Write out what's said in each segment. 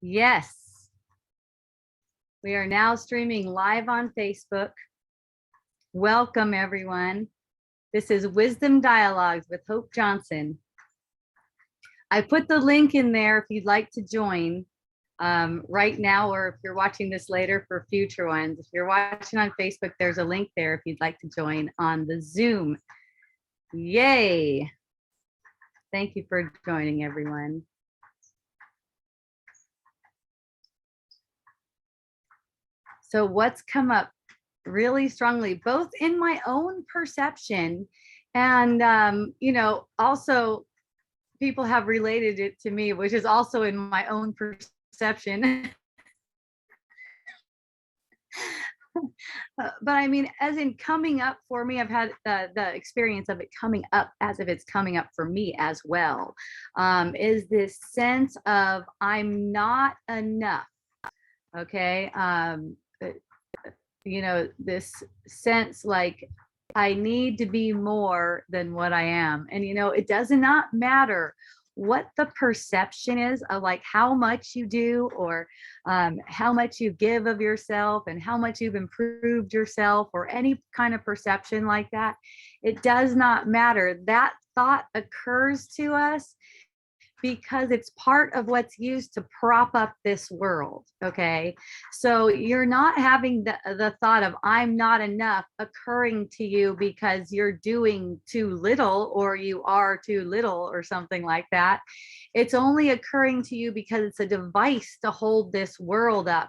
Yes, we are now streaming live on Facebook. Welcome, everyone. This is Wisdom Dialogues with Hope Johnson. I put the link in there if you'd like to join right now, or if you're watching this later for future ones. If you're watching on Facebook, there's a link there if you'd like to join on the Zoom. Yay. Thank you for joining, everyone. So what's come up really strongly, both in my own perception and, you know, also people have related it to me, which is also in my own perception. But I mean, as in coming up for me, I've had the experience of it coming up as if it's coming up for me as well, is this sense of I'm not enough. Okay. You know, this sense like I need to be more than what I am. And, you know, it does not matter what the perception is of like how much you do or how much you give of yourself and how much you've improved yourself or any kind of perception like that. It does not matter. That thought occurs to us because it's part of what's used to prop up this world. Okay. So you're not having the thought of I'm not enough occurring to you because you're doing too little or you are too little or something like that. It's only occurring to you because it's a device to hold this world up.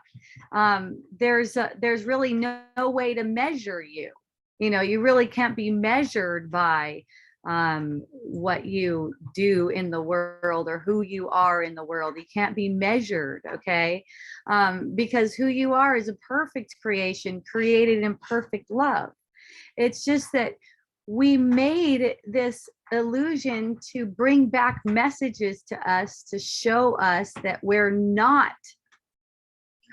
There's really no way to measure you. You know, you really can't be measured by what you do in the world or who you are in the world. You can't be measured, okay? Because who you are is a perfect creation created in perfect love. It's just that we made this illusion to bring back messages to us to show us that we're not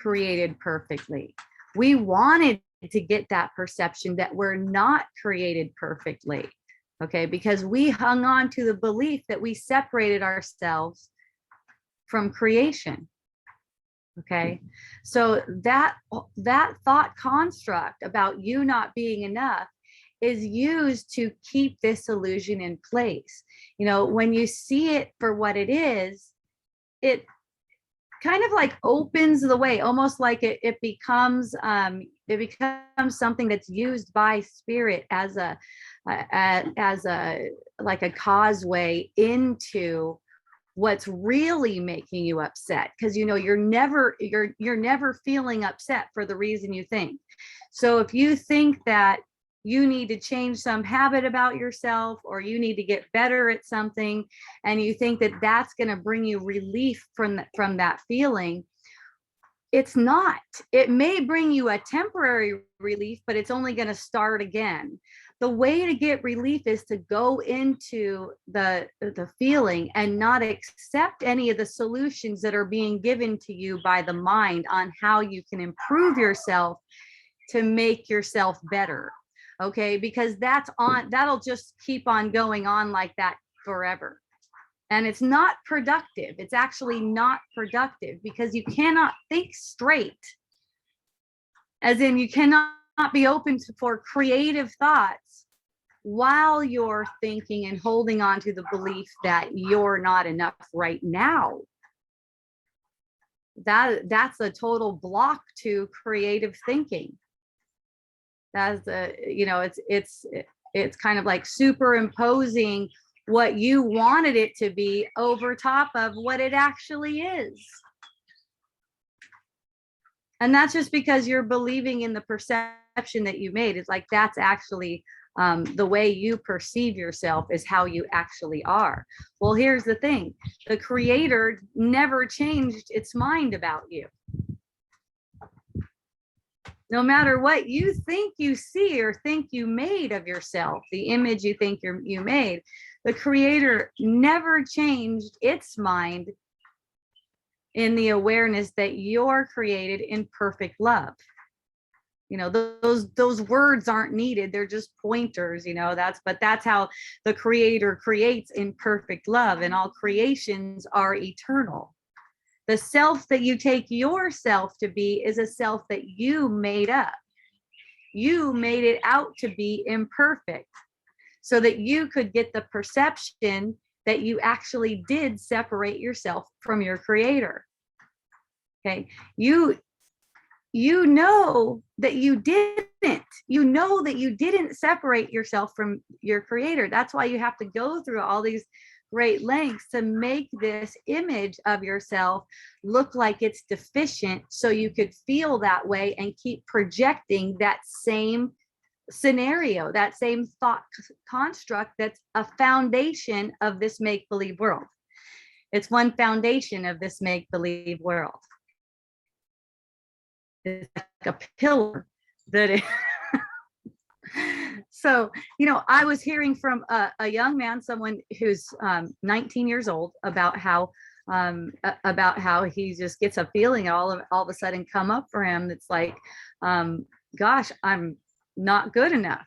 created perfectly. We wanted to get that perception that we're not created perfectly. Okay, because we hung on to the belief that we separated ourselves from creation. Okay, so that thought construct about you not being enough is used to keep this illusion in place. You know, when you see it for what it is, it kind of like opens the way, almost like it becomes something that's used by spirit as a like a causeway into what's really making you upset, because you know you're never feeling upset for the reason you think. So if you think that you need to change some habit about yourself or you need to get better at something and you think that that's going to bring you relief from that feeling, it's not. It may bring you a temporary relief, but it's only going to start again. The way to get relief is to go into the feeling and not accept any of the solutions that are being given to you by the mind on how you can improve yourself to make yourself better. Okay, because that'll just keep on going on like that forever. And it's not productive. It's actually not productive because you cannot think straight. As in, you cannot be open for creative thoughts while you're thinking and holding on to the belief that you're not enough right now. That's a total block to creative thinking. That's you know, it's kind of like superimposing what you wanted it to be over top of what it actually is. And that's just because you're believing in the perception that you made. It's like that's actually the way you perceive yourself is how you actually are. Well, here's the thing. The creator never changed its mind about you. No matter what you think you see or think you made of yourself, the image you think you made, the creator never changed its mind in the awareness that you're created in perfect love. You know, those words aren't needed. They're just pointers, you know, but that's how the creator creates in perfect love, and all creations are eternal. The self that you take yourself to be is a self that you made up. You made it out to be imperfect so that you could get the perception that you actually did separate yourself from your creator. Okay. You know that you didn't. You know that you didn't separate yourself from your creator. That's why you have to go through all these great lengths to make this image of yourself look like it's deficient so you could feel that way and keep projecting that same scenario, that same thought construct that's a foundation of this make-believe world. It's one foundation of this make-believe world. It's like a pillar that it so, you know, I was hearing from a young man, someone who's 19 years old, about how he just gets a feeling all of a sudden come up for him that's like, gosh, I'm not good enough.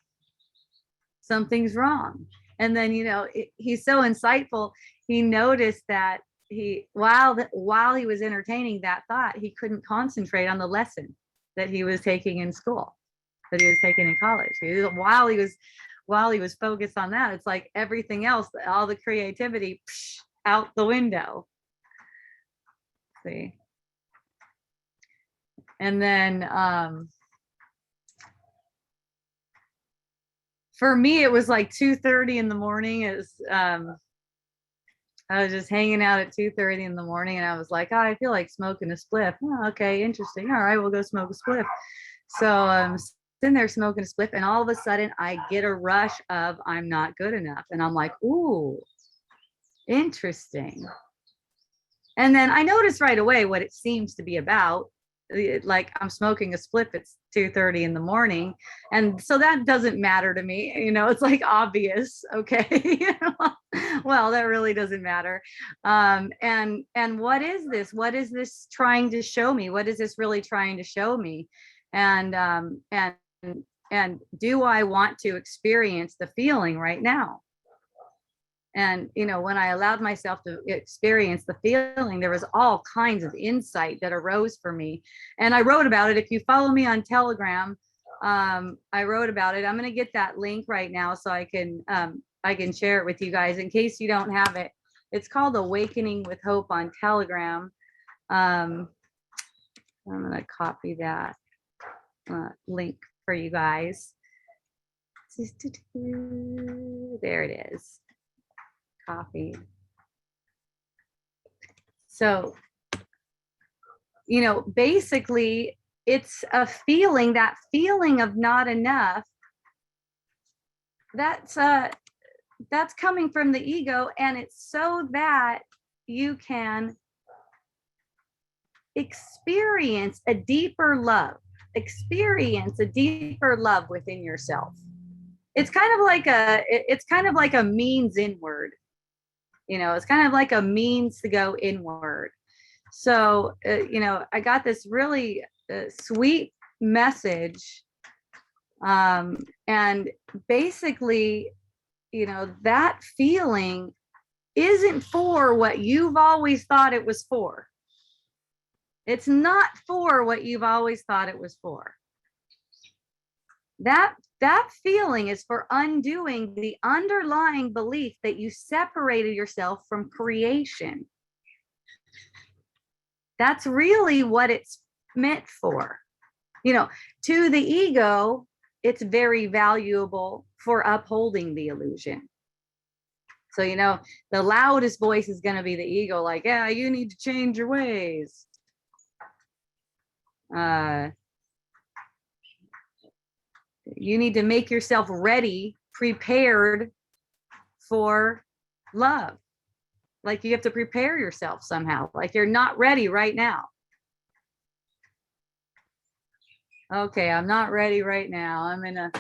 Something's wrong. And then, you know, he's so insightful. He noticed that while he was entertaining that thought, he couldn't concentrate on the lesson that he was taking in school, that he was taking in college. While he was focused on that, it's like everything else, all the creativity out the window. See? And then for me, it was like 2:30 in the morning. It was I was just hanging out at 2:30 in the morning, and I was like, oh, I feel like smoking a spliff. Oh, okay, interesting. All right, we'll go smoke a spliff. So I'm sitting there smoking a spliff, and all of a sudden I get a rush of I'm not good enough. And I'm like, ooh, interesting. And then I noticed right away what it seems to be about. Like, I'm smoking a spliff, it's 2:30 in the morning. And so that doesn't matter to me. You know, it's like obvious. Okay. Well, that really doesn't matter. And what is this? What is this trying to show me? What is this really trying to show me? And do I want to experience the feeling right now? And, you know, when I allowed myself to experience the feeling, there was all kinds of insight that arose for me. And I wrote about it. If you follow me on Telegram, I wrote about it. I'm going to get that link right now so I can share it with you guys in case you don't have it. It's called Awakening with Hope on Telegram. I'm going to copy that link for you guys. There it is. Copy. So, you know, basically it's a feeling, that feeling of not enough, that's coming from the ego, and it's so that you can experience a deeper love within yourself. It's kind of like a means inward. You know, it's kind of like a means to go inward. So, you know, I got this really sweet message. And basically, you know, that feeling isn't for what you've always thought it was for. It's not for what you've always thought it was for. That feeling is for undoing the underlying belief that you separated yourself from creation. That's really what it's meant for. You know, to the ego, it's very valuable for upholding the illusion. So, you know, the loudest voice is going to be the ego, like, yeah, you need to change your ways. You need to make yourself ready, prepared for love. Like, you have to prepare yourself somehow. Like, you're not ready right now. Okay, I'm not ready right now. I'm gonna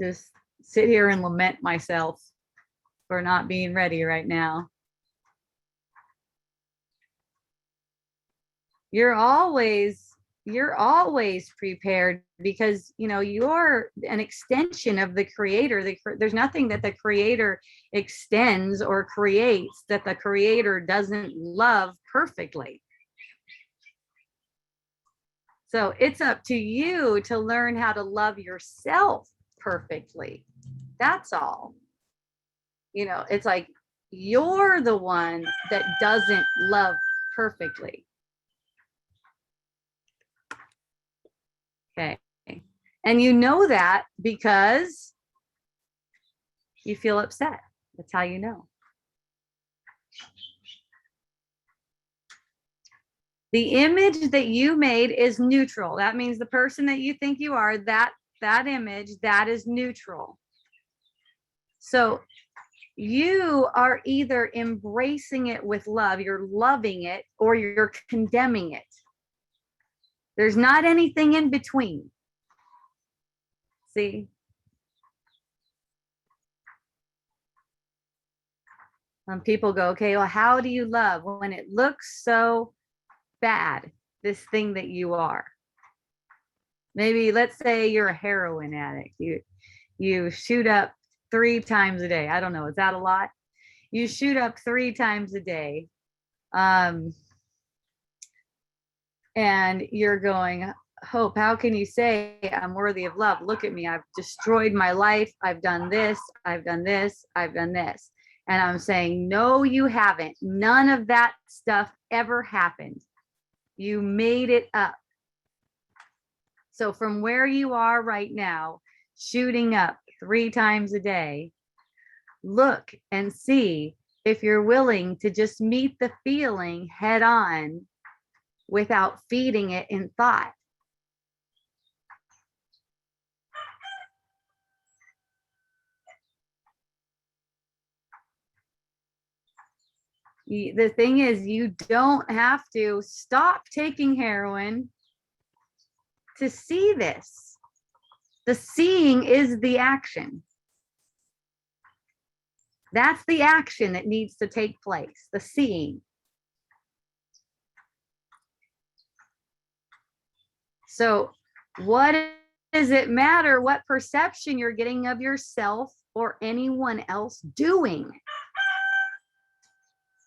just sit here and lament myself for not being ready right now. You're always you're always prepared because, you know, you're an extension of the creator. There's nothing that the creator extends or creates that the creator doesn't love perfectly. So it's up to you to learn how to love yourself perfectly. That's all. You know, it's like you're the one that doesn't love perfectly. Okay. And you know that because you feel upset. That's how you know. The image that you made is neutral. That means the person that you think you are, that image, that is neutral. So you are either embracing it with love, you're loving it, or you're condemning it. There's not anything in between. See? People go, okay, well, how do you love when it looks so bad, this thing that you are? Maybe let's say you're a heroin addict. You shoot up 3 times a day. I don't know, is that a lot? You shoot up 3 times a day. And you're going, Hope, how can you say I'm worthy of love? Look at me. I've destroyed my life. I've done this. I've done this. I've done this. And I'm saying, no, you haven't. None of that stuff ever happened. You made it up. So from where you are right now, shooting up 3 times a day, look and see if you're willing to just meet the feeling head on without feeding it in thought. The thing is, you don't have to stop taking heroin to see this. The seeing is the action. That's the action that needs to take place, the seeing. So what does it matter what perception you're getting of yourself or anyone else doing?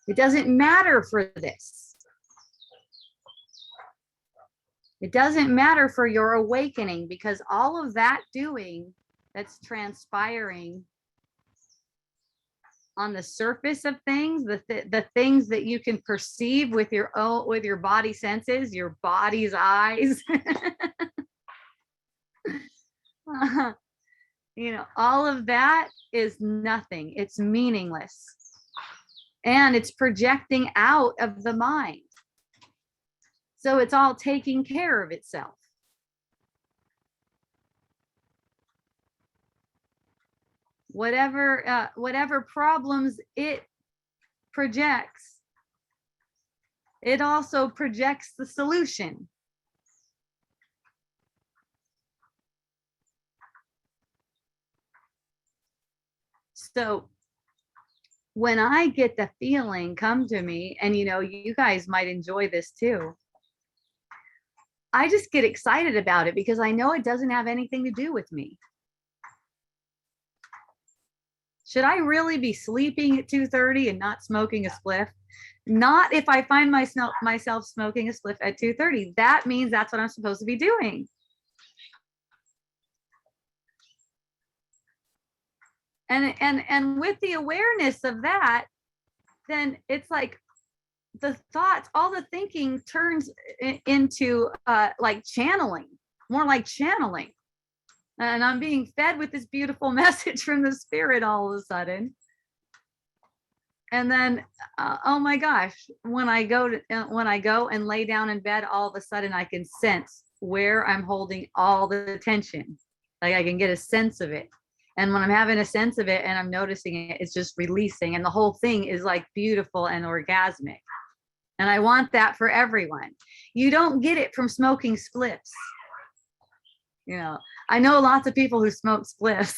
It doesn't matter for this. It doesn't matter for your awakening, because all of that doing that's transpiring on the surface of things, the things that you can perceive with your body senses, your body's eyes, you know, all of that is nothing. It's meaningless. And it's projecting out of the mind. So it's all taking care of itself. Whatever problems it projects, it also projects the solution. So when I get the feeling come to me, and you know, you guys might enjoy this too, I just get excited about it because I know it doesn't have anything to do with me. Should I really be sleeping at 2:30 and not smoking a spliff? Not if I find myself smoking a spliff at 2:30. That means that's what I'm supposed to be doing. And with the awareness of that, then it's like the thoughts, all the thinking turns into like channeling, more like channeling. And I'm being fed with this beautiful message from the spirit all of a sudden. And then, oh my gosh, when I go and lay down in bed, all of a sudden I can sense where I'm holding all the tension. Like I can get a sense of it. And when I'm having a sense of it and I'm noticing it, it's just releasing. And the whole thing is like beautiful and orgasmic. And I want that for everyone. You don't get it from smoking spliffs. You know, I know lots of people who smoke spliffs.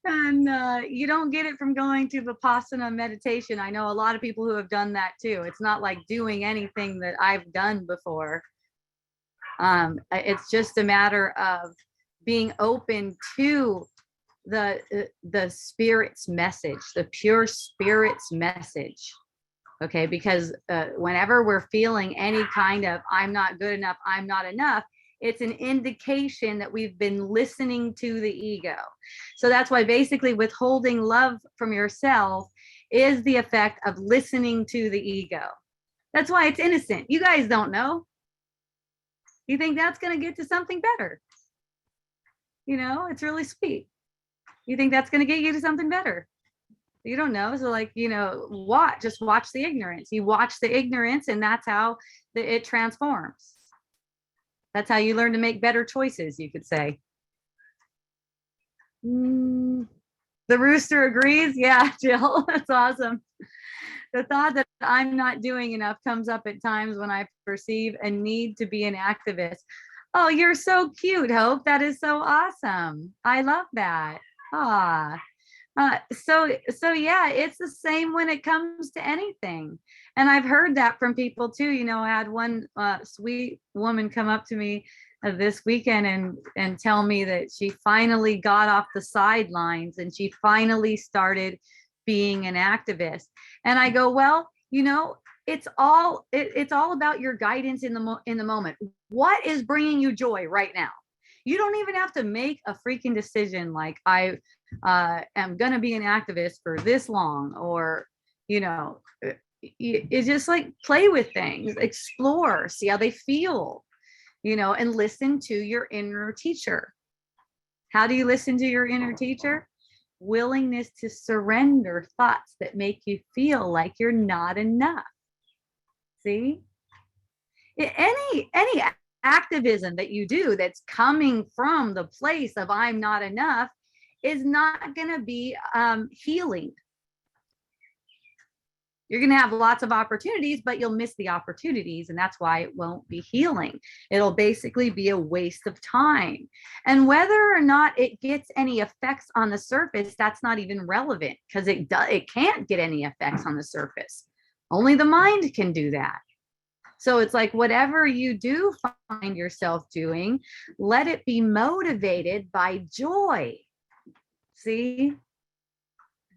And you don't get it from going to Vipassana meditation. I know a lot of people who have done that too. It's not like doing anything that I've done before. It's just a matter of being open to the spirit's message, the pure spirit's message. Okay, because whenever we're feeling any kind of I'm not good enough, I'm not enough, it's an indication that we've been listening to the ego. So that's why basically withholding love from yourself is the effect of listening to the ego. That's why it's innocent. You guys don't know. You think that's going to get to something better. You know, it's really sweet. You think that's going to get you to something better. You don't know. So like, you know, just watch the ignorance. You watch the ignorance, and that's how it transforms. That's how you learn to make better choices, you could say. The rooster agrees. Yeah, Jill, that's awesome. The thought that I'm not doing enough comes up at times when I perceive a need to be an activist. Oh, you're so cute, Hope. That is so awesome. I love that. Ah. So yeah, it's the same when it comes to anything. And I've heard that from people too. You know, I had one sweet woman come up to me this weekend and tell me that she finally got off the sidelines and she finally started being an activist. And I go, well, you know, it's all about your guidance in the moment. What is bringing you joy right now? You don't even have to make a freaking decision like I am going to be an activist for this long, or, you know, it's just like play with things, explore, see how they feel, you know, and listen to your inner teacher. How do you listen to your inner teacher? Willingness to surrender thoughts that make you feel like you're not enough. See? Any activism that you do that's coming from the place of I'm not enough is not going to be healing. You're going to have lots of opportunities, but you'll miss the opportunities, and that's why it won't be healing. It'll basically be a waste of time. And whether or not it gets any effects on the surface, that's not even relevant, because it can't get any effects on the surface. Only the mind can do that. So it's like whatever you do find yourself doing, let it be motivated by joy. See?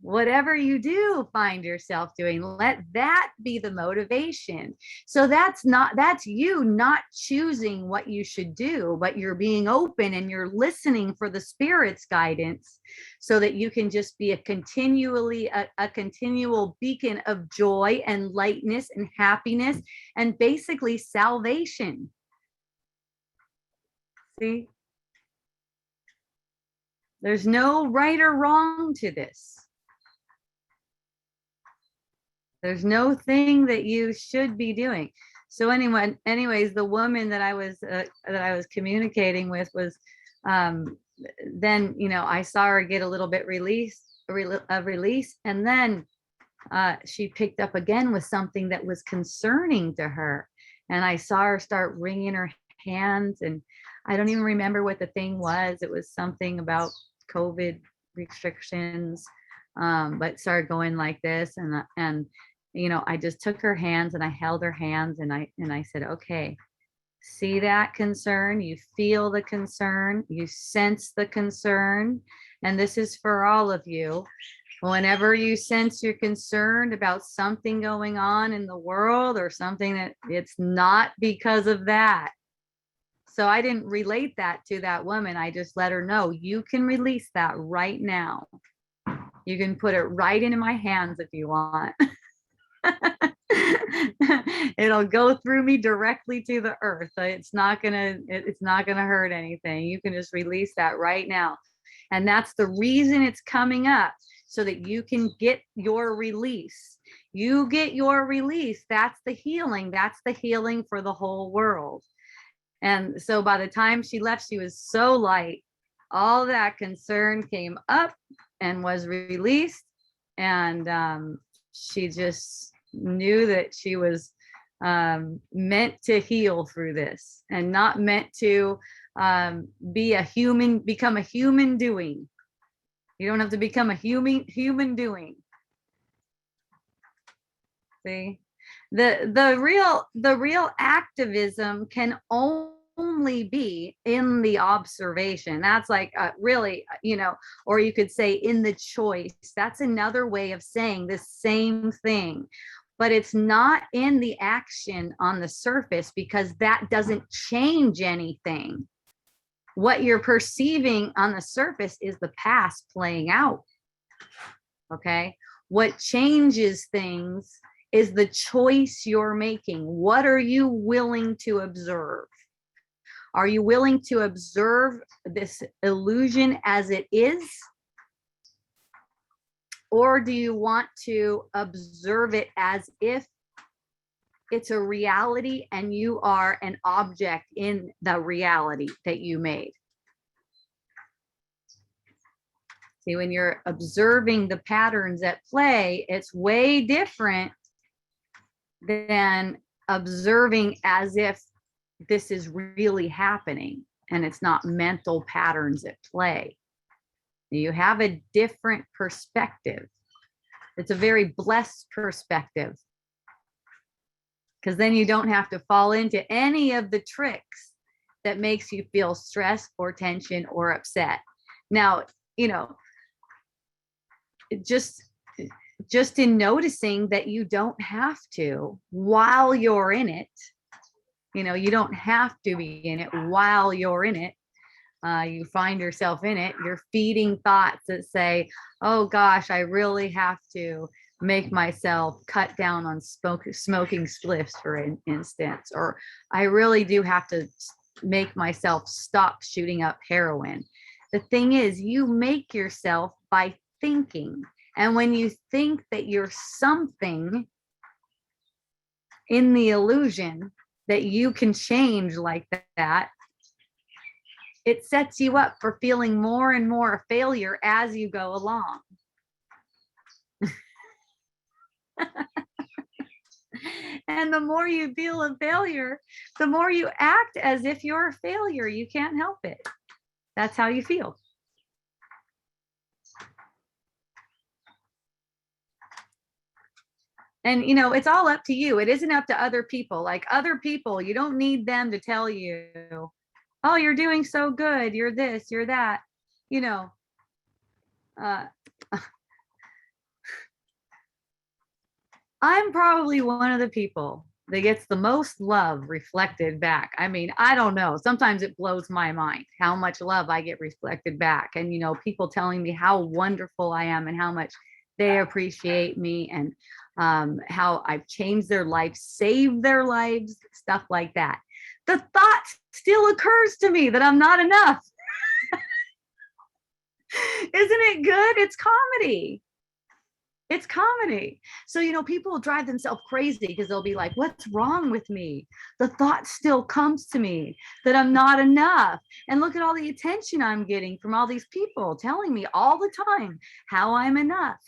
Whatever you do find yourself doing, let that be the motivation. So that's you not choosing what you should do, but you're being open and you're listening for the spirit's guidance so that you can just be a continual beacon of joy and lightness and happiness and basically salvation. See? There's no right or wrong to this. There's no thing that you should be doing. So anyways, the woman that I was communicating with was, then, you know, I saw her get a little bit of release. And then she picked up again with something that was concerning to her. And I saw her start wringing her hands, and I don't even remember what the thing was. It was something about COVID restrictions, but started going like this. And you know, I just took her hands and I held her hands, and I said, okay, see that concern? You feel the concern, you sense the concern. And this is for all of you. Whenever you sense you're concerned about something going on in the world or something, that it's not because of that. So I didn't relate that to that woman. I just let her know, you can release that right now. You can put it right into my hands if you want. It'll go through me directly to the earth. It's not gonna hurt anything. You can just release that right now. And that's the reason it's coming up, so that you can get your release. You get your release. That's the healing. That's the healing for the whole world. And so by the time she left, she was so light. All that concern came up and was released. And she just knew that she was meant to heal through this, and not meant to be a human, become a human doing. You don't have to become a human doing. See, the real activism can only be in the observation. That's like really, or you could say in the choice. That's another way of saying the same thing, but it's not in the action on the surface, because that doesn't change anything. What you're perceiving on the surface is the past playing out. Okay. What changes things is the choice you're making. What are you willing to observe? Are you willing to observe this illusion as it is? Or do you want to observe it as if it's a reality and you are an object in the reality that you made? See, when you're observing the patterns at play, it's way different than observing as if this is really happening and it's not mental patterns at play. You have a different perspective. It's a very blessed perspective, because then you don't have to fall into any of the tricks that makes you feel stress or tension or upset. Now, just in noticing that you don't have to while you're in it. You don't have to be in it while you're in it. You find yourself in it, you're feeding thoughts that say, oh gosh, I really have to make myself cut down on smoking spliffs, for instance, or I really do have to make myself stop shooting up heroin. The thing is, you make yourself by thinking. And when you think that you're something in the illusion that you can change like that, it sets you up for feeling more and more a failure as you go along. And the more you feel a failure, the more you act as if you're a failure. You can't help it. That's how you feel. And it's all up to you. It isn't up to other people. Like other people, you don't need them to tell you, oh, you're doing so good, you're this, you're that. I'm probably one of the people that gets the most love reflected back. I mean, I don't know. Sometimes it blows my mind how much love I get reflected back. And, people telling me how wonderful I am and how much they appreciate me, and how I've changed their life, saved their lives, stuff like that. The thought still occurs to me that I'm not enough. Isn't it good? It's comedy. It's comedy. So, people will drive themselves crazy because they'll be like, what's wrong with me? The thought still comes to me that I'm not enough. And look at all the attention I'm getting from all these people telling me all the time how I'm enough.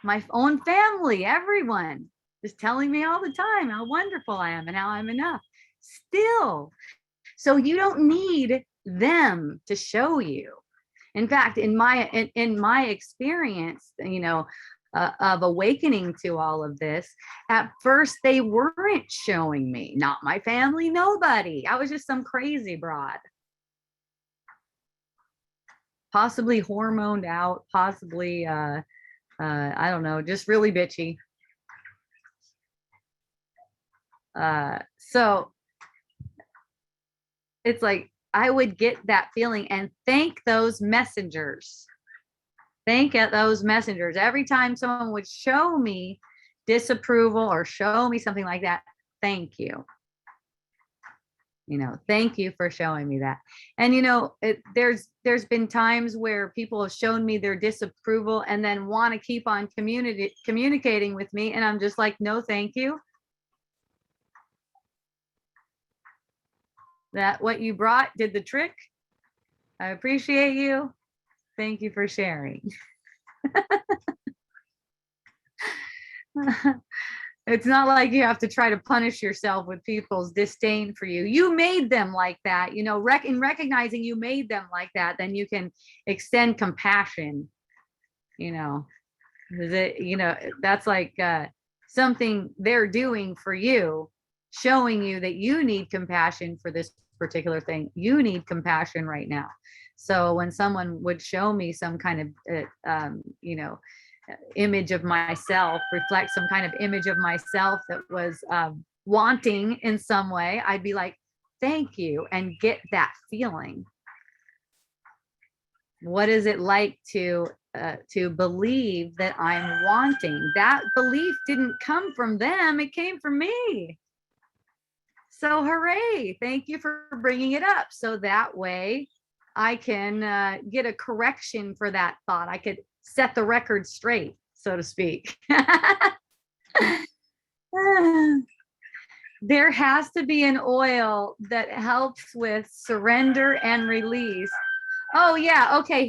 My own family, everyone is telling me all the time how wonderful I am and how I'm enough still. So you don't need them to show you. In fact, in my experience, of awakening to all of this, at first they weren't showing me, not my family, nobody. I was just some crazy broad, possibly hormoned out, possibly I don't know, just really bitchy. So it's like I would get that feeling and thank those messengers. Thank those messengers. Every time someone would show me disapproval or show me something like that, thank you. Thank you for showing me that. And there's been times where people have shown me their disapproval and then want to keep on communicating with me, and I'm just like, no, thank you. That what you brought did the trick. I appreciate you. Thank you for sharing. It's not like you have to try to punish yourself with people's disdain for you. You made them like that, you know, in recognizing you made them like that, then you can extend compassion, you know. You know, that's like something they're doing for you, showing you that you need compassion for this particular thing. You need compassion right now. So when someone would show me some kind of, you know, image of myself, reflect some kind of image of myself that was wanting in some way, I'd be like, thank you, and get that feeling. What is it like to believe that I'm wanting? That belief didn't come from them, it came from me. So hooray, thank you for bringing it up. So that way I can get a correction for that thought. I could set the record straight, so to speak. There has to be an oil that helps with surrender and release. Oh yeah, okay,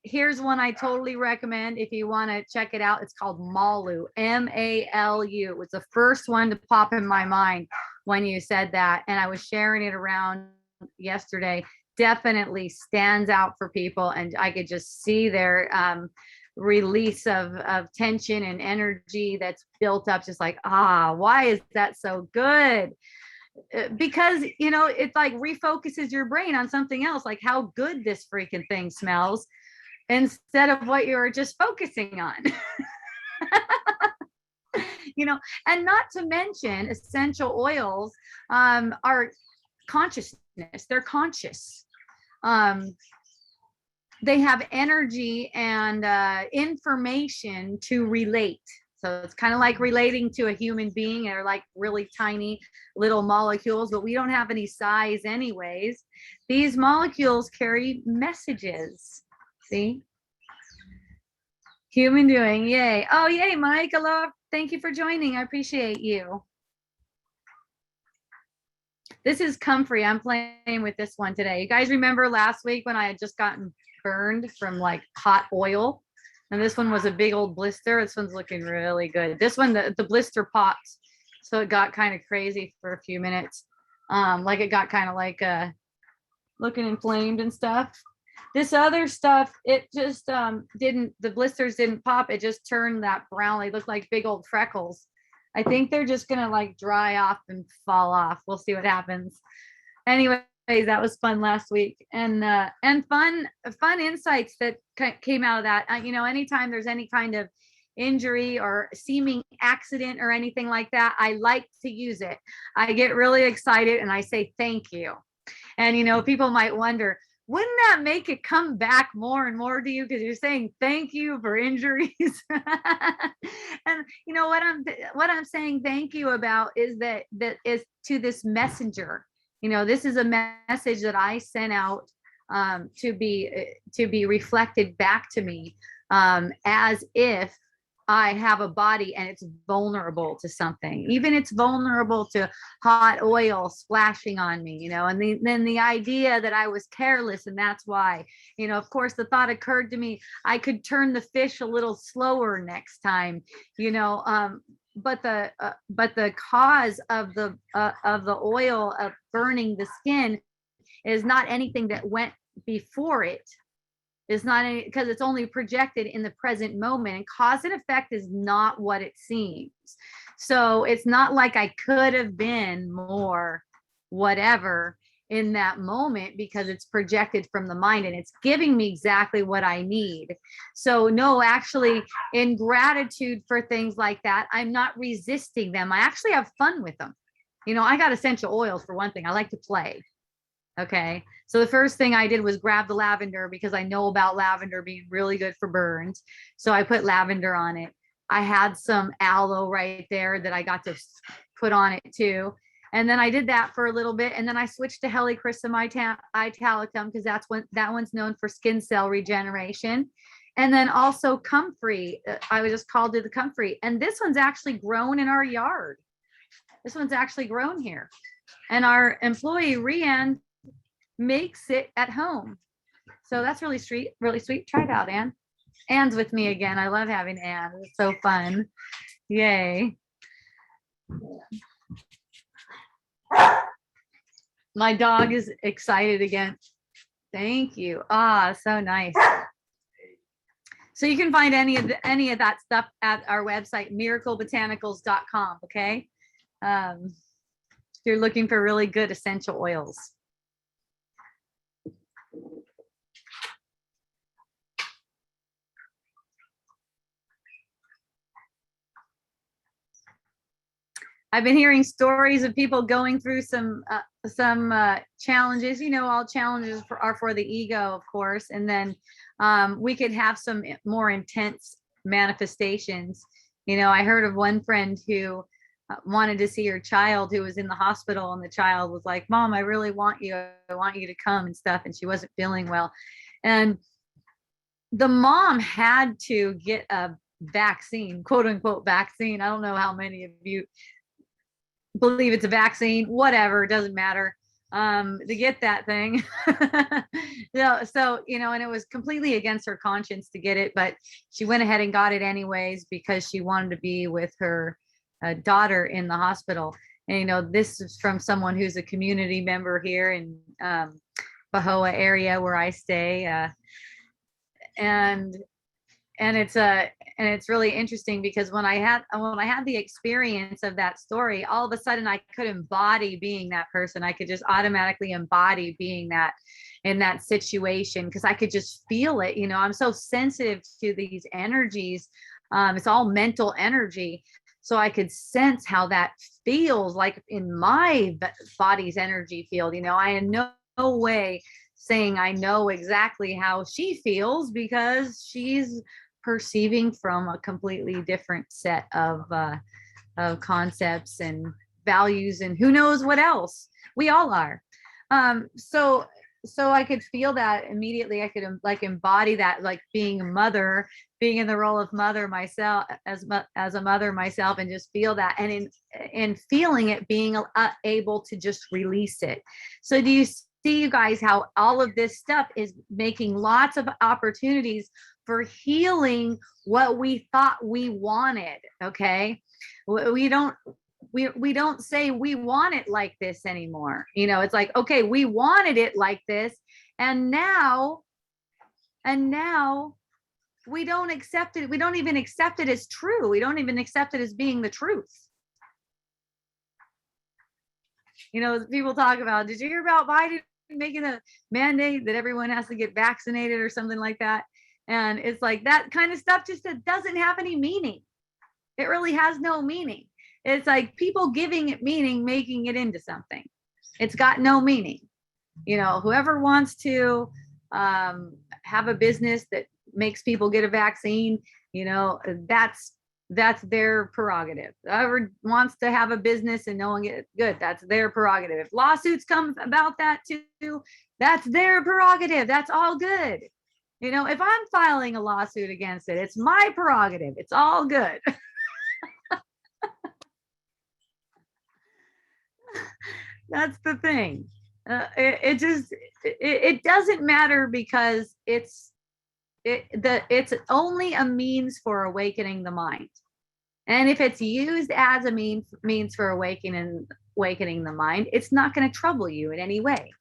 here's one I totally recommend if you want to check it out. It's called Malu, M-A-L-U. It was the first one to pop in my mind when you said that, and I was sharing it around yesterday. Definitely stands out for people, and I could just see their release of tension and energy that's built up, just like, why is that so good? Because, you know, it like refocuses your brain on something else, like how good this freaking thing smells, instead of what you're just focusing on. You know, and not to mention essential oils are consciousness. They're conscious. They have energy and information to relate. So it's kind of like relating to a human being. They're like really tiny little molecules, but we don't have any size anyways. These molecules carry messages. See? Human doing, yay. Oh, yay, Mike. Hello. Thank you for joining. I appreciate you. This is comfrey. I'm playing with this one today. You guys remember last week when I had just gotten burned from like hot oil? And this one was a big old blister. This one's looking really good. This one, the blister popped. So it got kind of crazy for a few minutes. Like it got kind of like looking inflamed and stuff. This other stuff, it just the blisters didn't pop. It just turned that brown. They look like big old freckles. I think they're just gonna like dry off and fall off. We'll see what happens. Anyways, that was fun last week, and fun insights that came out of that. You know, anytime there's any kind of injury or seeming accident or anything like that, I like to use it. I get really excited and I say thank you. And you know, people might wonder, wouldn't that make it come back more and more to you because you're saying thank you for injuries? And you know what I'm saying thank you about is that is to this messenger. You know, this is a message that I sent out to be reflected back to me, as if I have a body and it's vulnerable to something. Even it's vulnerable to hot oil splashing on me, you know, and then the idea that I was careless and that's why, you know, of course, the thought occurred to me, I could turn the fish a little slower next time, you know, but the cause of the oil of burning the skin is not anything that went before it. It's not any, because it's only projected in the present moment, and cause and effect is not what it seems. So it's not like I could have been more whatever in that moment, because it's projected from the mind and it's giving me exactly what I need. So no, actually, in gratitude for things like that, I'm not resisting them. I actually have fun with them. You know, I got essential oils for one thing. I like to play. Okay. So the first thing I did was grab the lavender because I know about lavender being really good for burns. So I put lavender on it. I had some aloe right there that I got to put on it too. And then I did that for a little bit. And then I switched to Helichrysum Italicum because that one's known for skin cell regeneration. And then also comfrey. I was just called to the comfrey. And this one's actually grown in our yard. This one's actually grown here. And our employee, Rian, makes it at home. So that's really sweet, really sweet. Try it out, Anne. Anne's with me again. I love having Anne. It's so fun. Yay. My dog is excited again. Thank you. Ah, so nice. So you can find any of that stuff at our website, miraclebotanicals.com. Okay. If you're looking for really good essential oils. I've been hearing stories of people going through some challenges. You know, all challenges are for the ego, of course, and then we could have some more intense manifestations. You know, I heard of one friend who wanted to see her child who was in the hospital, and the child was like, "Mom, I really want you. I want you to come," and stuff, and she wasn't feeling well, and the mom had to get a vaccine, quote unquote vaccine. I don't know how many of you believe it's a vaccine, whatever, it doesn't matter, to get that thing. So, you know, and it was completely against her conscience to get it, but she went ahead and got it anyways because she wanted to be with her daughter in the hospital. And, you know, this is from someone who's a community member here in Bahia area where I stay. And it's really interesting because when I had the experience of that story, all of a sudden I could embody being that person. I could just automatically embody being that in that situation because I could just feel it. You know, I'm so sensitive to these energies. It's all mental energy. So I could sense how that feels like in my body's energy field. You know, I had no way saying I know exactly how she feels because she's perceiving from a completely different set of concepts and values and who knows what else. We all are. So I could feel that immediately. I could like embody that, like being a mother, being in the role of mother myself, as a mother myself, and just feel that, and in feeling it, being able to just release it. So do you see, you guys, how all of this stuff is making lots of opportunities for healing what we thought we wanted? Okay, we don't say we want it like this anymore. You know, it's like, okay, we wanted it like this, and now we don't accept it. We don't even accept it as true. We don't even accept it as being the truth. You know, people talk about, did you hear about Biden making a mandate that everyone has to get vaccinated or something like that? And it's like that kind of stuff just doesn't have any meaning. It really has no meaning. It's like people giving it meaning, making it into something. It's got no meaning. You know, whoever wants to have a business that makes people get a vaccine, you know, that's their prerogative. Whoever wants to have a business and no one get good, that's their prerogative. If lawsuits come about that too, that's their prerogative. That's all good. You know, if I'm filing a lawsuit against it, it's my prerogative. It's all good. That's the thing. It doesn't matter because it's only a means for awakening the mind. And if it's used as a means for awakening the mind, it's not going to trouble you in any way.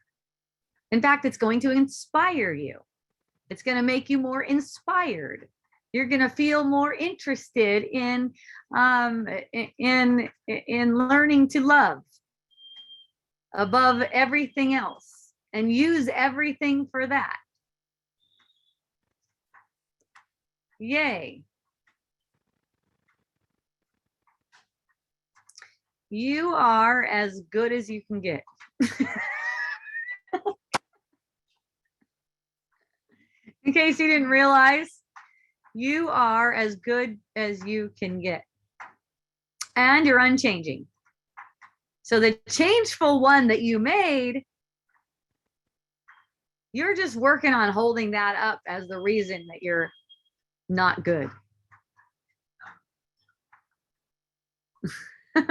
In fact, it's going to inspire you. It's going to make you more inspired. You're going to feel more interested in learning to love above everything else, and use everything for that. Yay. You are as good as you can get. In case you didn't realize, you are as good as you can get. And you're unchanging. So the changeful one that you made, you're just working on holding that up as the reason that you're not good. Isn't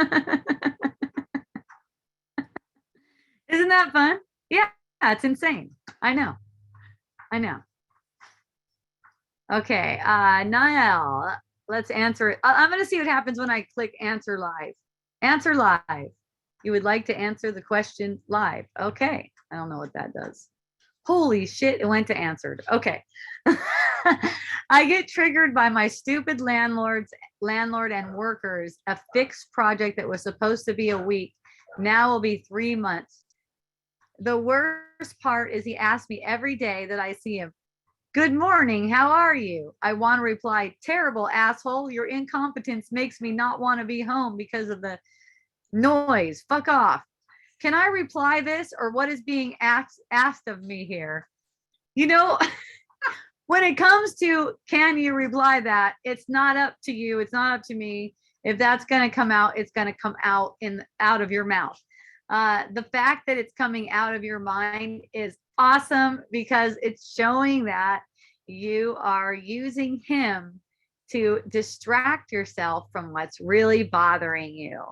that fun? Yeah, it's insane. I know. Okay, Niall, let's answer it. I'm going to see what happens when I click answer live. Answer live. You would like to answer the question live. Okay. I don't know what that does. Holy shit, it went to answered. Okay. I get triggered by my stupid landlord and workers. A fixed project that was supposed to be a week now will be 3 months. The worst part is he asks me every day that I see him, "Good morning, how are you?" I want to reply, "Terrible, asshole. Your incompetence makes me not want to be home because of the noise. Fuck off." Can I reply this, or what is being asked of me here? You know, when it comes to can you reply that, it's not up to you. It's not up to me. If that's going to come out, it's going to come out out of your mouth. The fact that it's coming out of your mind is awesome because it's showing that you are using him to distract yourself from what's really bothering you.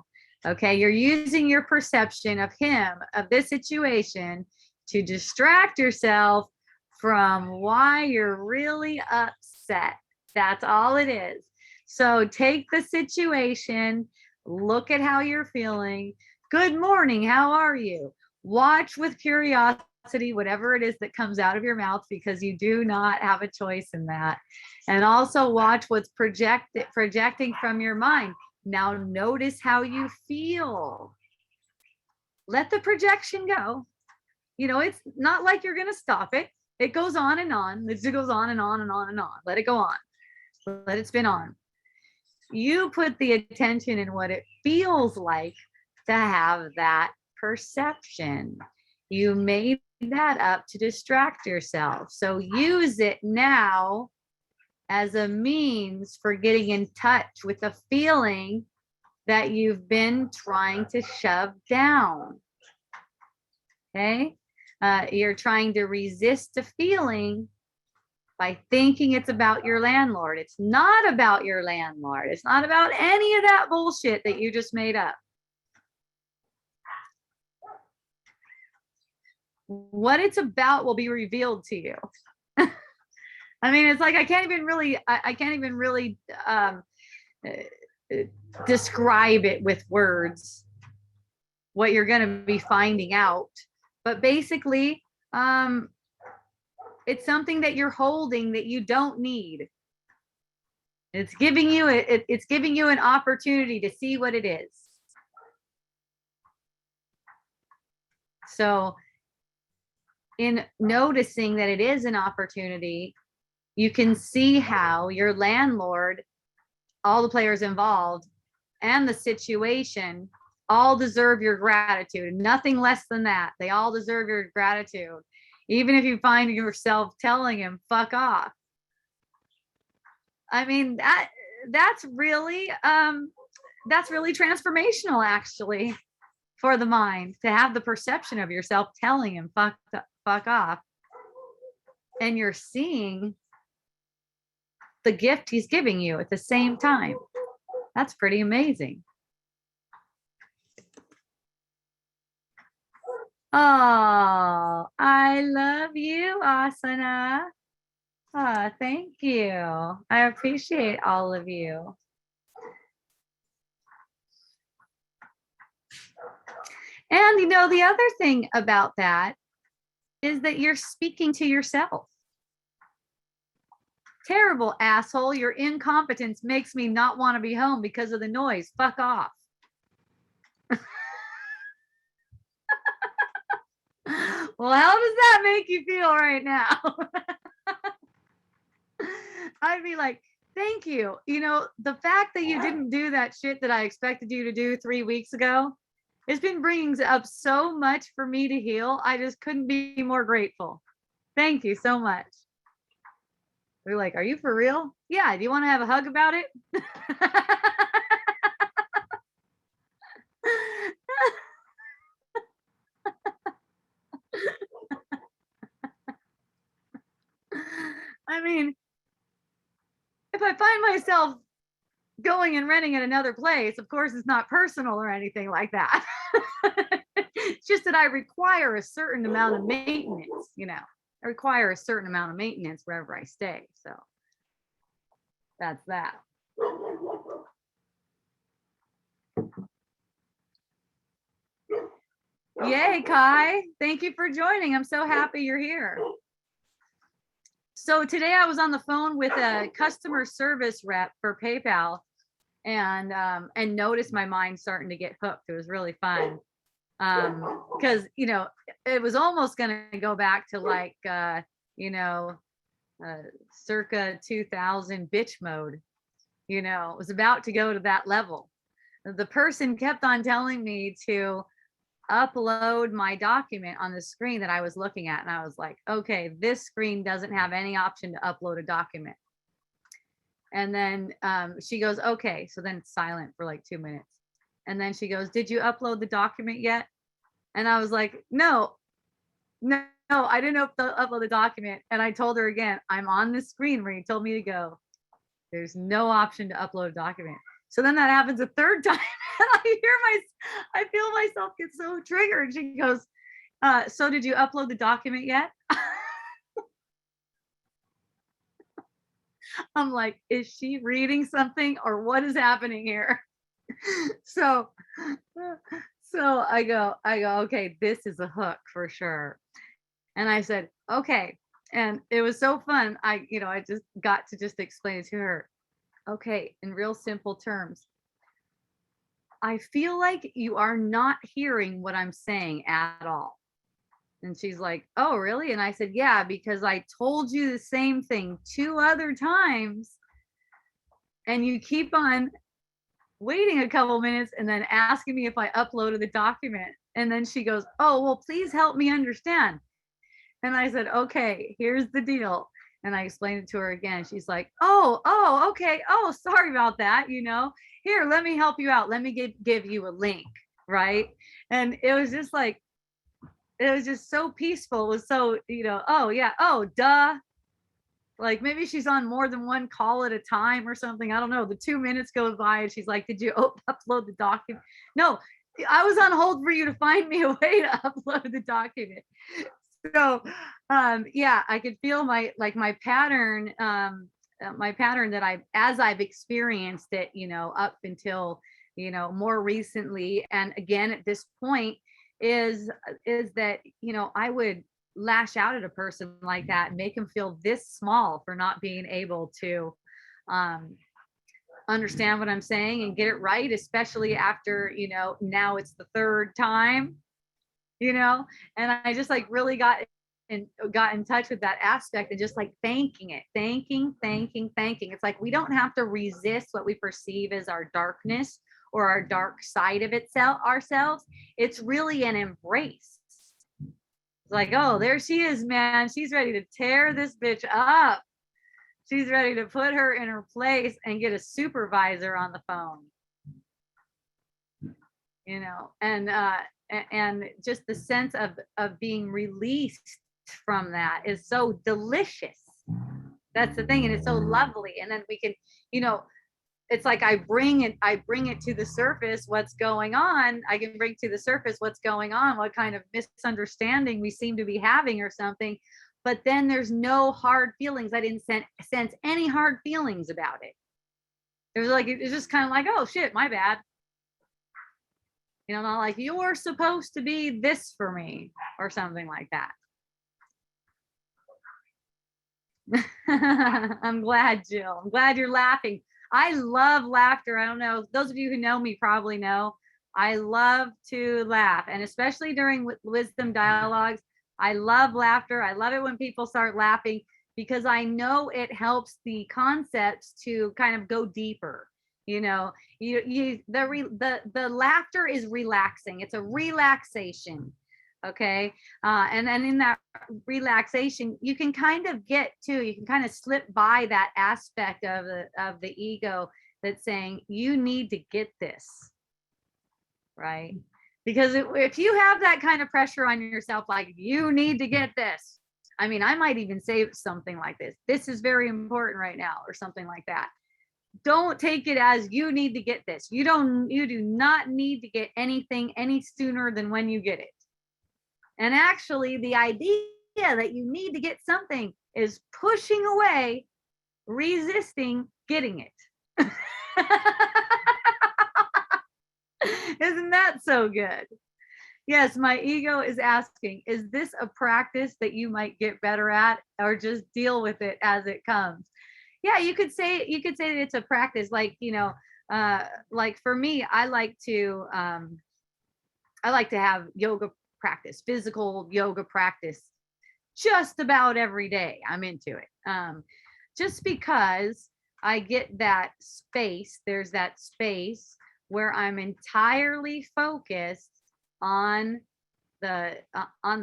Okay, you're using your perception of him, of this situation, to distract yourself from why you're really upset. That's all it is. So take the situation, look at how you're feeling. Good morning, how are you? Watch with curiosity whatever it is that comes out of your mouth, because you do not have a choice in that. And also watch what's projecting from your mind. Now notice how you feel. Let the projection go. You know, it's not like you're going to stop it. It goes on and on. It goes on and on and on and on. Let it go on. Let it spin on. You put the attention in what it feels like to have that perception. You made that up to distract yourself. So use it now as a means for getting in touch with the feeling that you've been trying to shove down. Okay? You're trying to resist a feeling by thinking it's about your landlord. It's not about your landlord. It's not about any of that bullshit that you just made up. What it's about will be revealed to you. I mean, it's like I can't even really describe it with words, what you're going to be finding out. But basically, it's something that you're holding that you don't need. It's giving you an opportunity to see what it is. So in noticing that it is an opportunity, you can see how your landlord, all the players involved, and the situation all deserve your gratitude. Nothing less than that. They all deserve your gratitude. Even if you find yourself telling him, "Fuck off." I mean, that's really transformational, actually, for the mind, to have the perception of yourself telling him fuck off, and you're seeing the gift he's giving you at the same time. That's pretty amazing. Oh, I love you, Asana. Oh, thank you. I appreciate all of you. And the other thing about that is that you're speaking to yourself. Terrible, asshole. Your incompetence makes me not want to be home because of the noise. Fuck off. Well, how does that make you feel right now? I'd be like, thank you. The fact that you didn't do that shit that I expected you to do 3 weeks ago, it's been bringing up so much for me to heal. I just couldn't be more grateful. Thank you so much. We're like, are you for real? Yeah. Do you want to have a hug about it? I mean, if I find myself going and renting at another place, of course, it's not personal or anything like that. It's just that I require a certain amount of maintenance, I require a certain amount of maintenance wherever I stay. So that's that. Yay, Kai. Thank you for joining. I'm so happy you're here. So today I was on the phone with a customer service rep for PayPal and noticed my mind starting to get hooked. It was really fun. Because, you know, it was almost going to go back to like, you know, circa 2000 bitch mode. You know, it was about to go to that level. The person kept on telling me to upload my document on the screen that I was looking at. And I was like, okay, this screen doesn't have any option to upload a document. And then she goes, okay. So then it's silent for like 2 minutes. And then she goes, did you upload the document yet? And I was like, no, I didn't upload the document. And I told her again, I'm on the screen where you told me to go. There's no option to upload a document. So then that happens a third time. And I feel myself get so triggered. She goes, so did you upload the document yet? I'm like, is she reading something or what is happening here? So I go, okay, this is a hook for sure. And I said, okay. And it was so fun. I just got to just explain it to her. Okay, in real simple terms, I feel like you are not hearing what I'm saying at all. And she's like, oh, really? And I said, yeah, because I told you the same thing 2 other times. And you keep on waiting a couple minutes and then asking me if I uploaded the document. And then she goes, oh, well, please help me understand. And I said, okay, here's the deal. And I explained it to her again. She's like, oh, okay. Oh, sorry about that. You know, here, let me help you out. Let me give you a link. Right. And it was just like, it was just so peaceful. It was so, you know, oh yeah. Oh, duh. Like maybe she's on more than one call at a time or something. I don't know. The 2 minutes goes by and she's like, did you upload the document? No, I was on hold for you to find me a way to upload the document. So yeah, I could feel my pattern, that as I've experienced it, you know, up until, you know, more recently. And again, at this point is that, you know, I would lash out at a person like that and make them feel this small for not being able to understand what I'm saying and get it right, especially after, you know, now it's the 3rd time, you know. And I just like really got in touch with that aspect and just like thanking it, thanking. It's like we don't have to resist what we perceive as our darkness or our dark side of ourselves. It's really an embrace. It's like, oh, there she is, man. She's ready to tear this bitch up. She's ready to put her in her place and get a supervisor on the phone. You know, and just the sense of being released from that is so delicious. That's the thing. And it's so lovely. And then we can, you know, it's like I bring it to the surface what's going on. I can bring to the surface what's going on, what kind of misunderstanding we seem to be having or something. But then there's no hard feelings. I didn't sense any hard feelings about it. It was like, it's just kind of like, oh shit, my bad. You know, not like you're supposed to be this for me or something like that. I'm glad, Jill. I'm glad you're laughing. I love laughter. I don't know. Those of you who know me probably know I love to laugh, and especially during wisdom dialogues, I love laughter. I love it when people start laughing because I know it helps the concepts to kind of go deeper. You know, the laughter is relaxing. It's a relaxation. Okay. And then in that relaxation, you can kind of slip by that aspect of the ego that's saying, you need to get this. Right. Because if you have that kind of pressure on yourself, like you need to get this. I mean, I might even say something like this. This is very important right now or something like that. Don't take it as you need to get this. You do not need to get anything any sooner than when you get it. And actually, the idea that you need to get something is pushing away, resisting getting it. Isn't that so good? Yes, my ego is asking, is this a practice that you might get better at, or just deal with it as it comes? Yeah, you could say that it's a practice. Like, like for me, I like to have yoga practice, physical yoga practice just about every day. I'm into it. Just because I get that space, there's that space where I'm entirely focused on the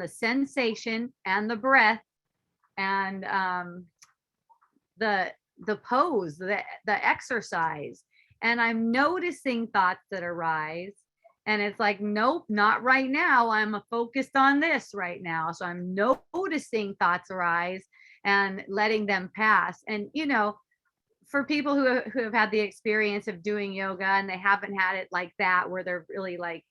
sensation and the breath, and the pose, the exercise, and I'm noticing thoughts that arise, and it's like, nope, not right now. I'm focused on this right now. So I'm noticing thoughts arise and letting them pass. And for people who have had the experience of doing yoga and they haven't had it like that, where they're really like,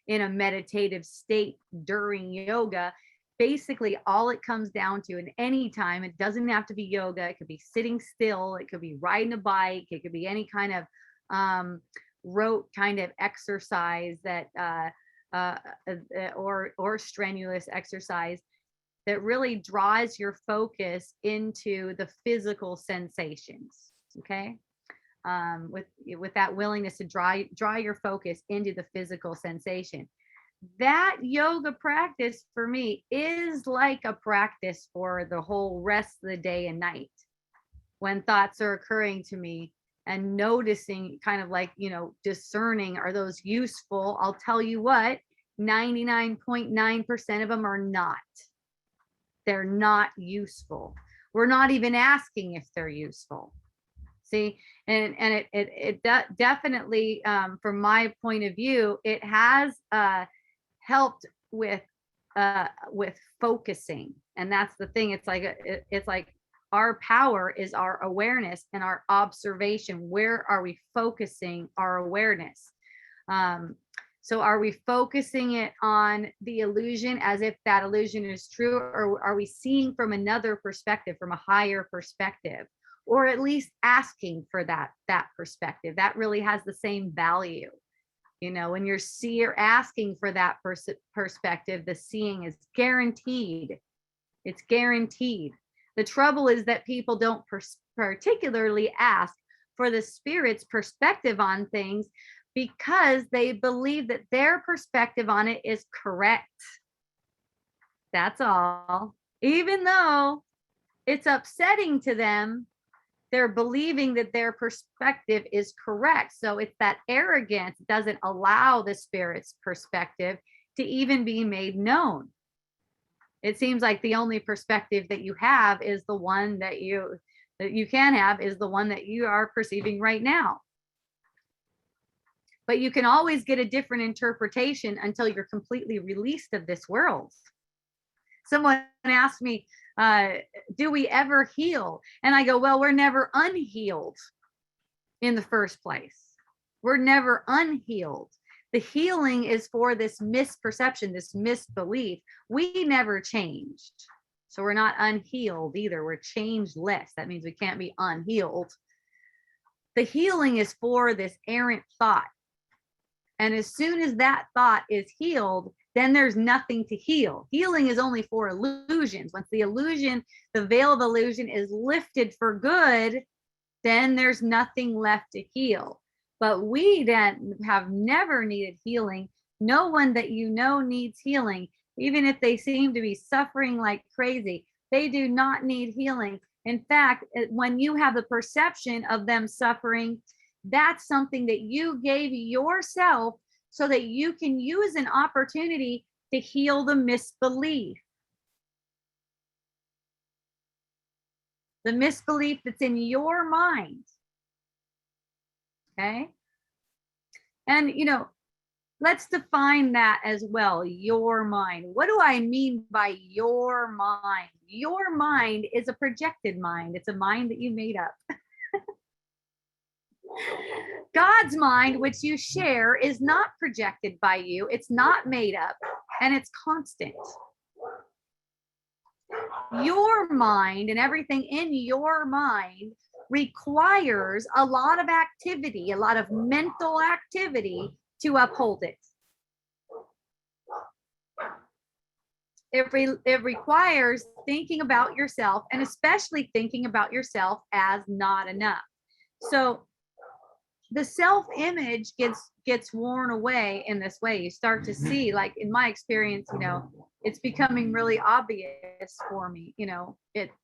in a meditative state during yoga, basically all it comes down to, and any time, it doesn't have to be yoga, it could be sitting still, it could be riding a bike, it could be any kind of rote kind of exercise that or strenuous exercise that really draws your focus into the physical sensations. Okay. With that willingness to draw your focus into the physical sensation, that yoga practice for me is like a practice for the whole rest of the day and night. When thoughts are occurring to me, and noticing, kind of like, discerning, are those useful? I'll tell you what, 99.9% of them are not. They're not useful. We're not even asking if they're useful. See, and it definitely, from my point of view, it has helped with focusing. And that's the thing. It's like our power is our awareness and our observation. Where are we focusing our awareness? So are we focusing it on the illusion as if that illusion is true, or are we seeing from another perspective, from a higher perspective, or at least asking for that perspective? That really has the same value. When you're asking for that perspective, the seeing is guaranteed. It's guaranteed. The trouble is that people don't particularly ask for the spirit's perspective on things, because they believe that their perspective on it is correct. That's all. Even though it's upsetting to them, they're believing that their perspective is correct. So it's that arrogance doesn't allow the spirit's perspective to even be made known. It seems like the only perspective that you have is the one that you can have, is the one that you are perceiving right now. But you can always get a different interpretation until you're completely released of this world. Someone asked me, do we ever heal? And I go, well, we're never unhealed in the first place. We're never unhealed. The healing is for this misperception, this misbelief. We never changed. So we're not unhealed either. We're changeless. That means we can't be unhealed. The healing is for this errant thought. And as soon as that thought is healed, then there's nothing to heal. Healing is only for illusions. Once the veil of illusion is lifted for good, then there's nothing left to heal. But we then have never needed healing. No one that needs healing, even if they seem to be suffering like crazy. They do not need healing. In fact, when you have the perception of them suffering, that's something that you gave yourself so that you can use an opportunity to heal the misbelief. The misbelief that's in your mind. Okay? And, let's define that as well, your mind. What do I mean by your mind? Your mind is a projected mind. It's a mind that you made up. God's mind, which you share, is not projected by you. It's not made up, and it's constant. Your mind and everything in your mind requires a lot of activity, a lot of mental activity to uphold it. it requires thinking about yourself, and especially thinking about yourself as not enough. So the self-image gets worn away in this way. You start to see, like in my experience, it's becoming really obvious for me.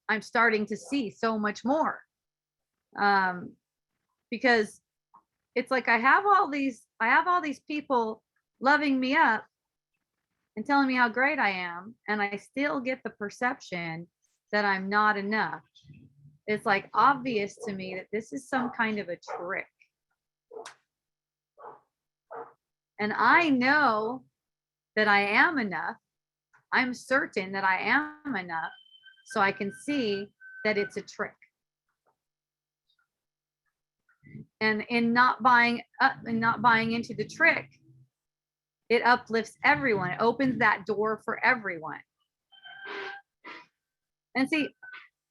I'm starting to see so much more, um, because it's like I have all these people loving me up and telling me how great I am, and I still get the perception that I'm not enough. It's like obvious to me that this is some kind of a trick. And I know that I am enough. I'm certain that I am enough. So I can see that it's a trick. And in not buying into the trick, it uplifts everyone. It opens that door for everyone. And see,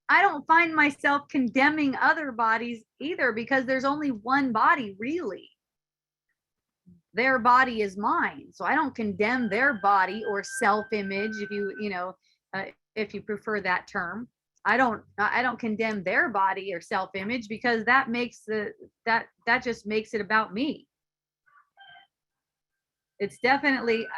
I don't find myself condemning other bodies either, because there's only one body, really. Their body is mine. So I don't condemn their body or self-image, if you prefer that term. I don't condemn their body or self-image, because that just makes it about me. It's definitely,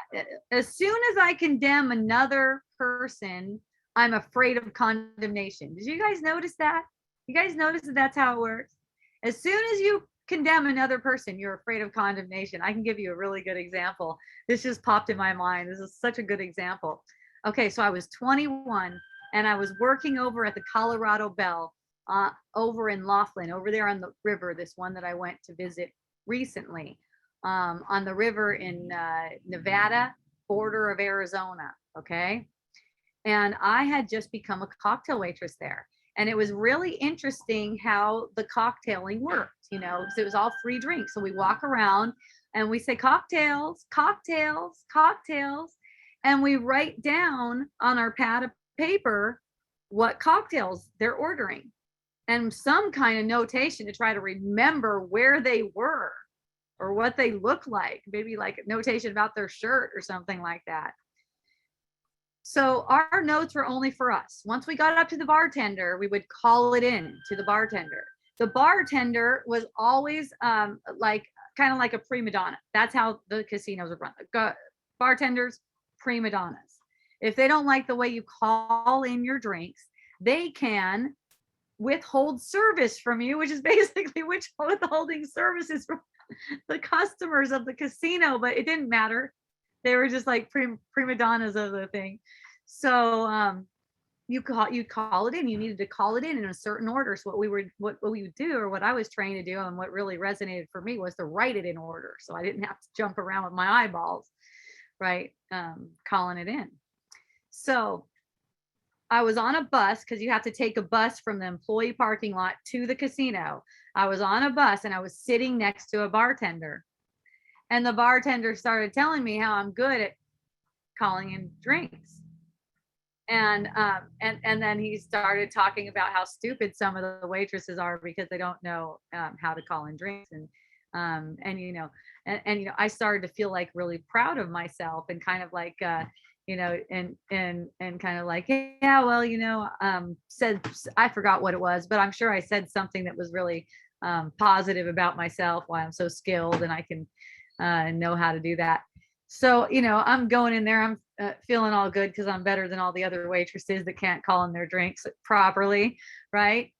as soon as I condemn another person, I'm afraid of condemnation. Did you guys notice that? You guys notice that that's how it works? As soon as you condemn another person, you're afraid of condemnation. I can give you a really good example. This just popped in my mind. This is such a good example. Okay, so I was 21 and I was working over at the Colorado Bell, over in Laughlin, over there on the river, this one that I went to visit recently, on the river in Nevada, border of Arizona. Okay. And I had just become a cocktail waitress there. And it was really interesting how the cocktailing worked, because it was all free drinks. So we walk around and we say cocktails, cocktails, cocktails. And we write down on our pad of paper what cocktails they're ordering, and some kind of notation to try to remember where they were or what they look like, maybe like a notation about their shirt or something like that. So our notes were only for us. Once we got up to the bartender, we would call it in to the bartender. The bartender was always like kind of like a prima donna. That's how the casinos are run. Bartenders, prima donnas. If they don't like the way you call in your drinks, they can withhold service from you, which is basically withholding services from the customers of the casino. But it didn't matter. They were just like prima donnas of the thing. So you call it in. You needed to call it in a certain order. So what we would do, or what I was trained to do, and what really resonated for me, was to write it in order, so I didn't have to jump around with my eyeballs, right? Calling it in. So I was on a bus, because you have to take a bus from the employee parking lot to the casino. I was on a bus and I was sitting next to a bartender. And the bartender started telling me how I'm good at calling in drinks. And then he started talking about how stupid some of the waitresses are, because they don't know how to call in drinks. And I started to feel like really proud of myself, and kind of like and kind of like, yeah, well, said, I forgot what it was, but I'm sure I said something that was really positive about myself, why I'm so skilled and I can know how to do that. So, I'm going in there, I'm feeling all good, because I'm better than all the other waitresses that can't call in their drinks properly, right?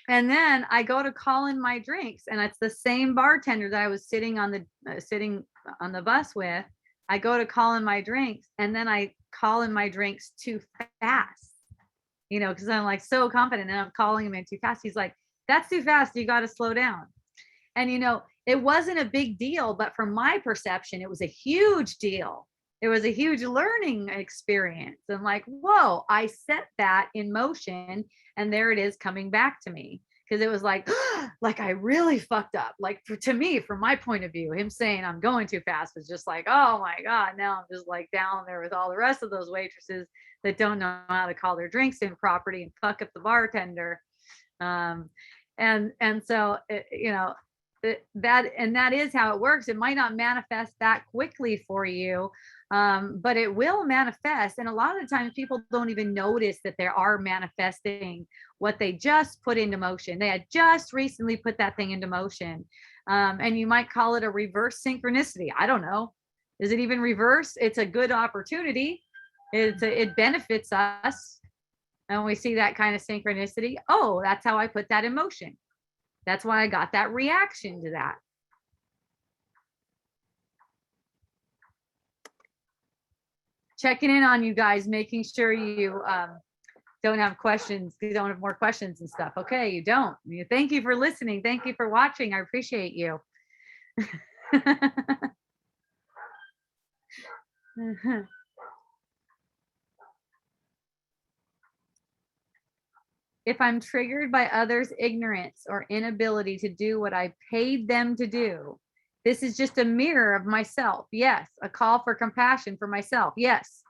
And then I go to call in my drinks, and it's the same bartender that I was sitting on the bus with. I go to call in my drinks, and then I call in my drinks too fast, because I'm like so confident, and I'm calling him in too fast. He's like, "That's too fast. You got to slow down." And it wasn't a big deal, but from my perception, it was a huge deal. It was a huge learning experience. I'm like, whoa, I set that in motion, and there it is coming back to me. Because it was like, like I really fucked up. Like to me, from my point of view, him saying I'm going too fast was just like, oh my God, now I'm just like down there with all the rest of those waitresses that don't know how to call their drinks in properly and fuck up the bartender. And so, that is how it works. It might not manifest that quickly for you, but it will manifest. And a lot of the times people don't even notice that they are manifesting what they just put into motion. They had just recently put that thing into motion. And you might call it a reverse synchronicity. I don't know. Is it even reverse? It's a good opportunity. It benefits us. And we see that kind of synchronicity. Oh, that's how I put that in motion. That's why I got that reaction to that. Checking in on you guys, making sure you don't have questions. You don't have more questions and stuff. Okay, you don't. Thank you for listening. Thank you for watching. I appreciate you. If I'm triggered by others' ignorance or inability to do what I paid them to do, this is just a mirror of myself. Yes. A call for compassion for myself. Yes.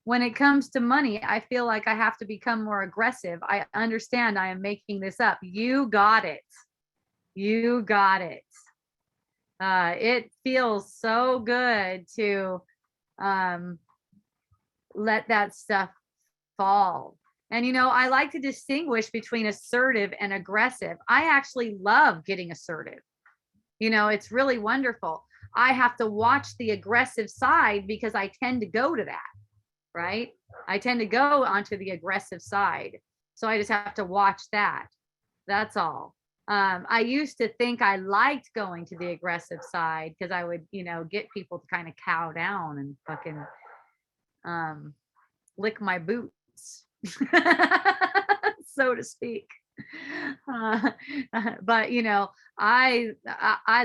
When it comes to money, I feel like I have to become more aggressive. I understand I am making this up. You got it. You got it. It feels so good to let that stuff fall. And, I like to distinguish between assertive and aggressive. I actually love getting assertive. It's really wonderful. I have to watch the aggressive side because I tend to go to that, right? I tend to go onto the aggressive side. So I just have to watch that. That's all. I used to think I liked going to the aggressive side because I would, get people to kind of cow down and fucking lick my boots. So to speak. But I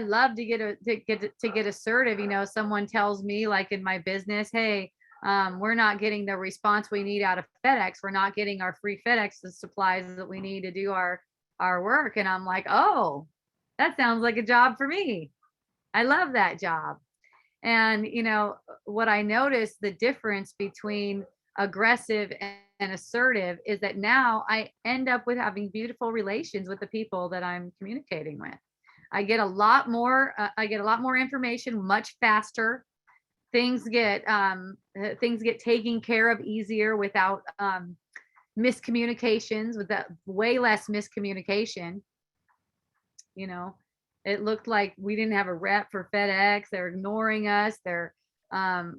love to get assertive. Someone tells me, like in my business, hey, we're not getting the response we need out of FedEx. We're not getting our free FedEx supplies that we need to do our work. And I'm like, oh, that sounds like a job for me. I love that job. And what I noticed, the difference between aggressive and assertive is that now I end up with having beautiful relations with the people that I'm communicating with. I get a lot more information much faster. Things get taken care of easier without miscommunications, with that way less miscommunication. It looked like we didn't have a rep for FedEx. They're ignoring us.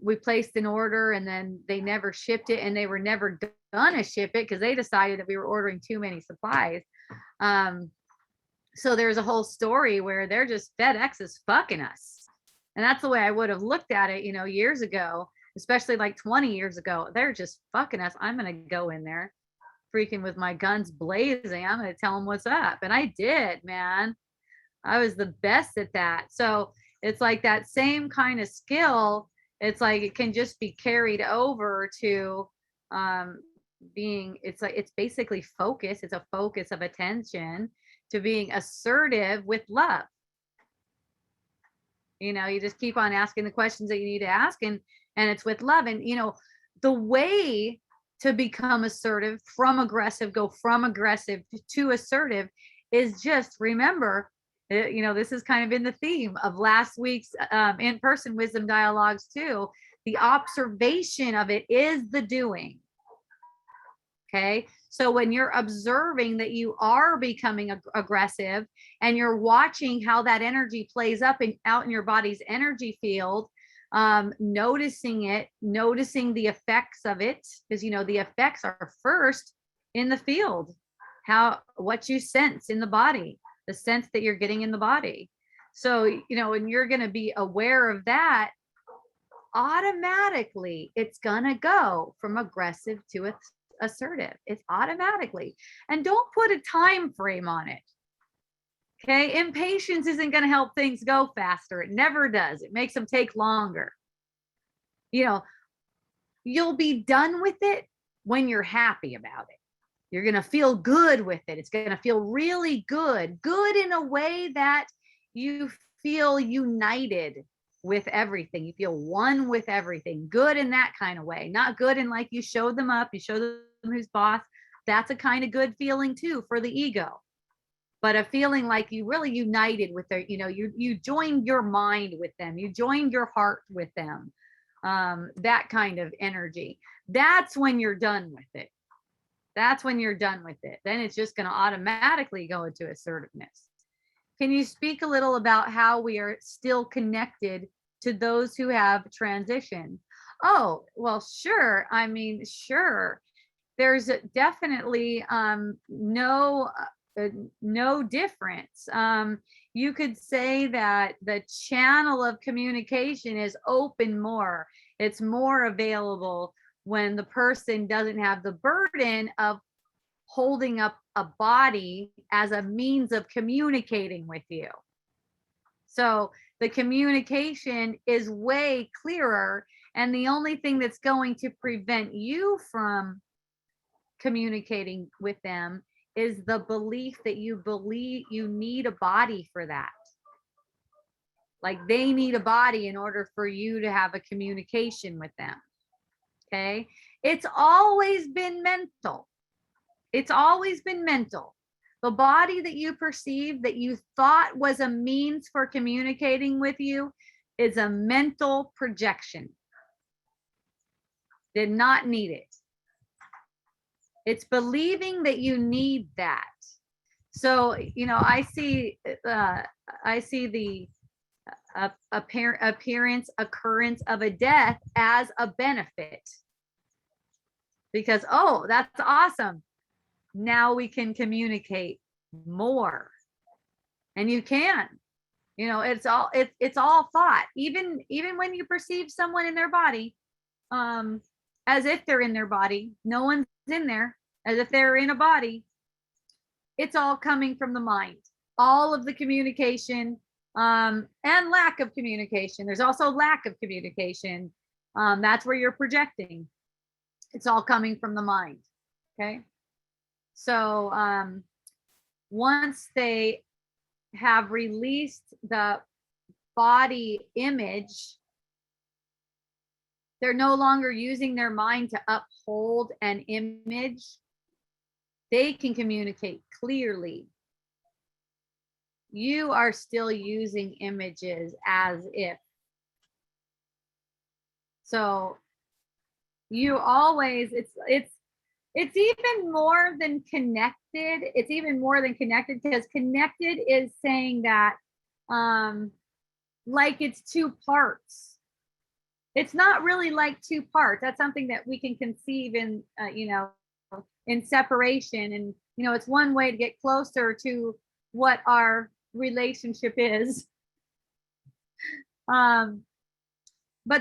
We placed an order and then they never shipped it, and they were never gonna ship it because they decided that we were ordering too many supplies. So there's a whole story where they're just, FedEx is fucking us. And that's the way I would have looked at it, years ago, especially like 20 years ago. They're just fucking us. I'm going to go in there freaking with my guns blazing. I'm going to tell them what's up. And I did, man. I was the best at that. So it's like that same kind of skill. It's like it can just be carried over to it's basically focus. It's a focus of attention to being assertive with love. You just keep on asking the questions that you need to ask, and it's with love. And the way to become assertive from aggressive, go from aggressive to assertive, is just remember, this is kind of in the theme of last week's in-person wisdom dialogues too. The observation of it is the doing. Okay. So when you're observing that you are becoming aggressive, and you're watching how that energy plays up and out in your body's energy field, noticing it, noticing the effects of it, because the effects are first in the field, what you sense in the body, the sense that you're getting in the body. So, and you're going to be aware of that, automatically it's going to go from aggressive to assertive. It's automatically. And don't put a time frame on it. Okay. Impatience isn't going to help things go faster. It never does. It makes them take longer. You'll be done with it when you're happy about it. You're going to feel good with it. It's going to feel really good in a way that you feel united with everything. You feel one with everything. Good in that kind of way. Not good in like you showed them up, you show them who's boss. That's a kind of good feeling too for the ego. but a feeling like you really united with their, you joined your mind with them, you joined your heart with them. That kind of energy. That's when you're done with it. That's when you're done with it. Then it's just going to automatically go into assertiveness. Can you speak a little about how we are still connected to those who have transitioned? Oh, well, sure. I mean, sure. There's definitely no difference. You could say that the channel of communication is open more. It's more available when the person doesn't have the burden of holding up a body as a means of communicating with you. So the communication is way clearer, and the only thing that's going to prevent you from communicating with them is the belief that you believe you need a body for that. Like they need a body in order for you to have a communication with them. Okay. It's always been mental. It's always been mental. The body that you perceive that you thought was a means for communicating with you is a mental projection. Did not need it. It's believing that you need that. So, I see the occurrence of a death as a benefit, because, oh, that's awesome. Now we can communicate more. And you can, it's all thought. Even when you perceive someone in their body, as if they're in their body, no one's in there, as if they're in a body, it's all coming from the mind. All of the communication, and lack of communication. There's also lack of communication. That's where you're projecting. It's all coming from the mind. Okay. So once they have released the body image, they're no longer using their mind to uphold an image. They can communicate clearly. You are still using images as if. So you always, it's even more than connected. It's even more than connected, because connected is saying that like it's two parts. It's not really like two parts. That's something that we can conceive in, in separation. And, it's one way to get closer to what our relationship is. But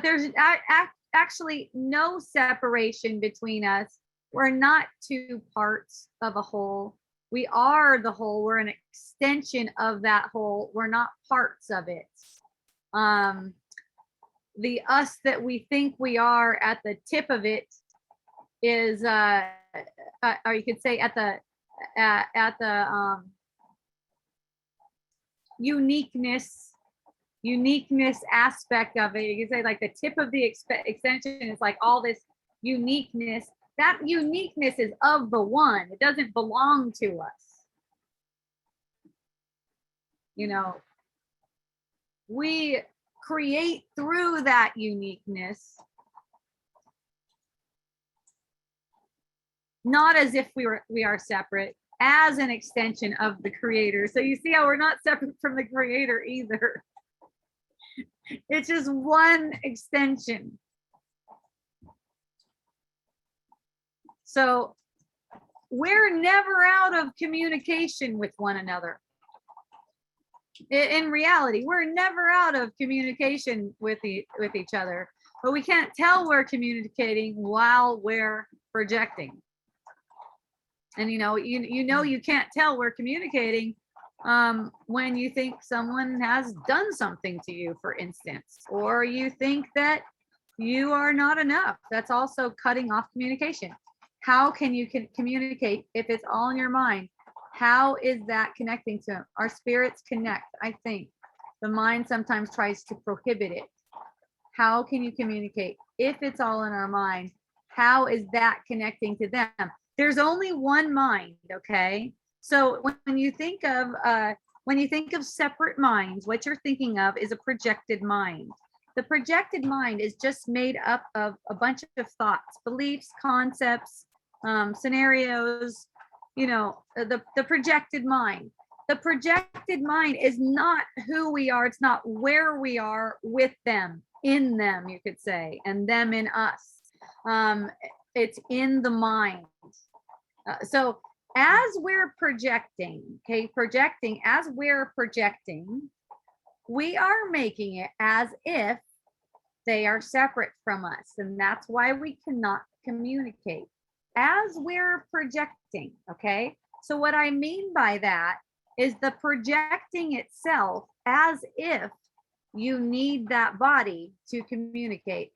there's actually no separation between us. We're not two parts of a whole. We are the whole. We're an extension of that whole. We're not parts of it. The us that we think we are at the tip of it is, or you could say at the uniqueness aspect of it. You could say like the tip of the extension is like all this uniqueness. That uniqueness is of the one. It doesn't belong to us. We create through that uniqueness, not as if we are separate, as an extension of the creator. So you see how we're not separate from the creator either. It's just one extension. So we're never out of communication with one another. In reality, we're never out of communication with each other, but we can't tell we're communicating while we're projecting. And you can't tell we're communicating when you think someone has done something to you, for instance, or you think that you are not enough. That's also cutting off communication. How can you communicate if it's all in your mind? How is that connecting to them? Our spirits connect, I think. The mind sometimes tries to prohibit it. How can you communicate if it's all in our mind? How is that connecting to them? There's only one mind, okay? So when you think of separate minds, what you're thinking of is a projected mind. The projected mind is just made up of a bunch of thoughts, beliefs, concepts, scenarios, the projected mind. The projected mind is not who we are. It's not where we are with them, in them, you could say, and them in us. It's in the mind. So as we're projecting, as we're projecting, we are making it as if they are separate from us. And that's why we cannot communicate as we're projecting. Okay. So what I mean by that is the projecting itself as if you need that body to communicate,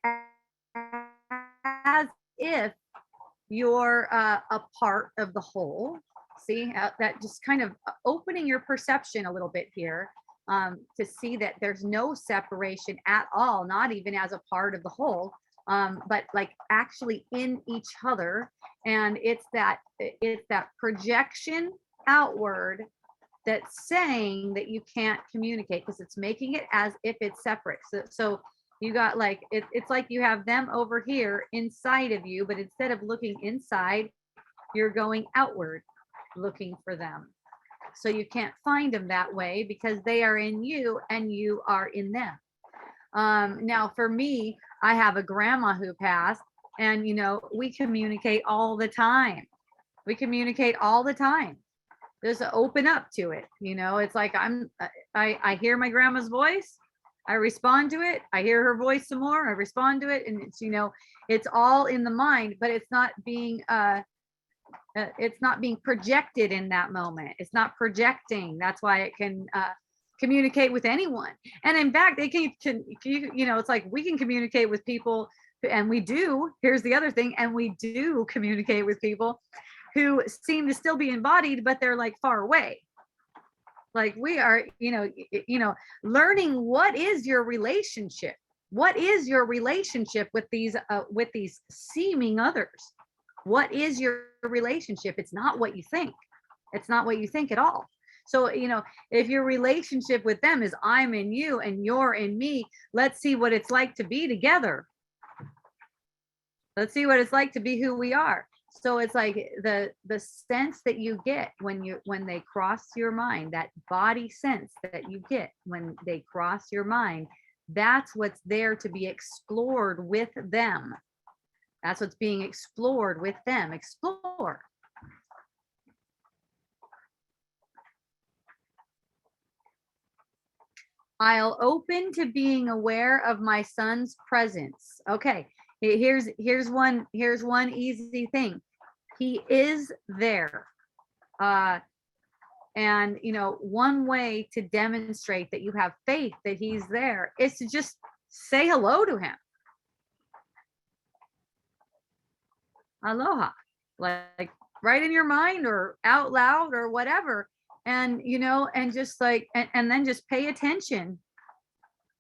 as if you're a part of the whole. See that just kind of opening your perception a little bit here, to see that there's no separation at all, not even as a part of the whole, but like actually in each other. And it's that projection outward that's saying that you can't communicate, because it's making it as if it's separate. So you got like it's like you have them over here inside of you, but instead of looking inside, you're going outward looking for them. So you can't find them that way because they are in you and you are in them. Now for me, I have a grandma who passed, and we communicate all the time. We communicate all the time. Just open up to it. It's like I hear my grandma's voice, I respond to it. I hear her voice some more, I respond to it. And it's all in the mind, but it's not being projected in that moment. It's not projecting. That's why it can communicate with anyone. And in fact, they can it's like we can communicate with people, and we do. Here's the other thing, and we do communicate with people who seem to still be embodied, but they're like far away. Like we are, learning what is your relationship? What is your relationship with these seeming others? What is your relationship? It's not what you think. It's not what you think at all. So, if your relationship with them is I'm in you and you're in me, let's see what it's like to be together. Let's see what it's like to be who we are. So it's like the sense that you get when they cross your mind, that body sense that you get when they cross your mind, that's what's there to be explored with them. That's what's being explored with them. Explore. I'll open to being aware of my son's presence. Okay, here's one easy thing. He is there. And one way to demonstrate that you have faith that he's there is to just say hello to him. Aloha, like right in your mind or out loud or whatever. And and just like and then just pay attention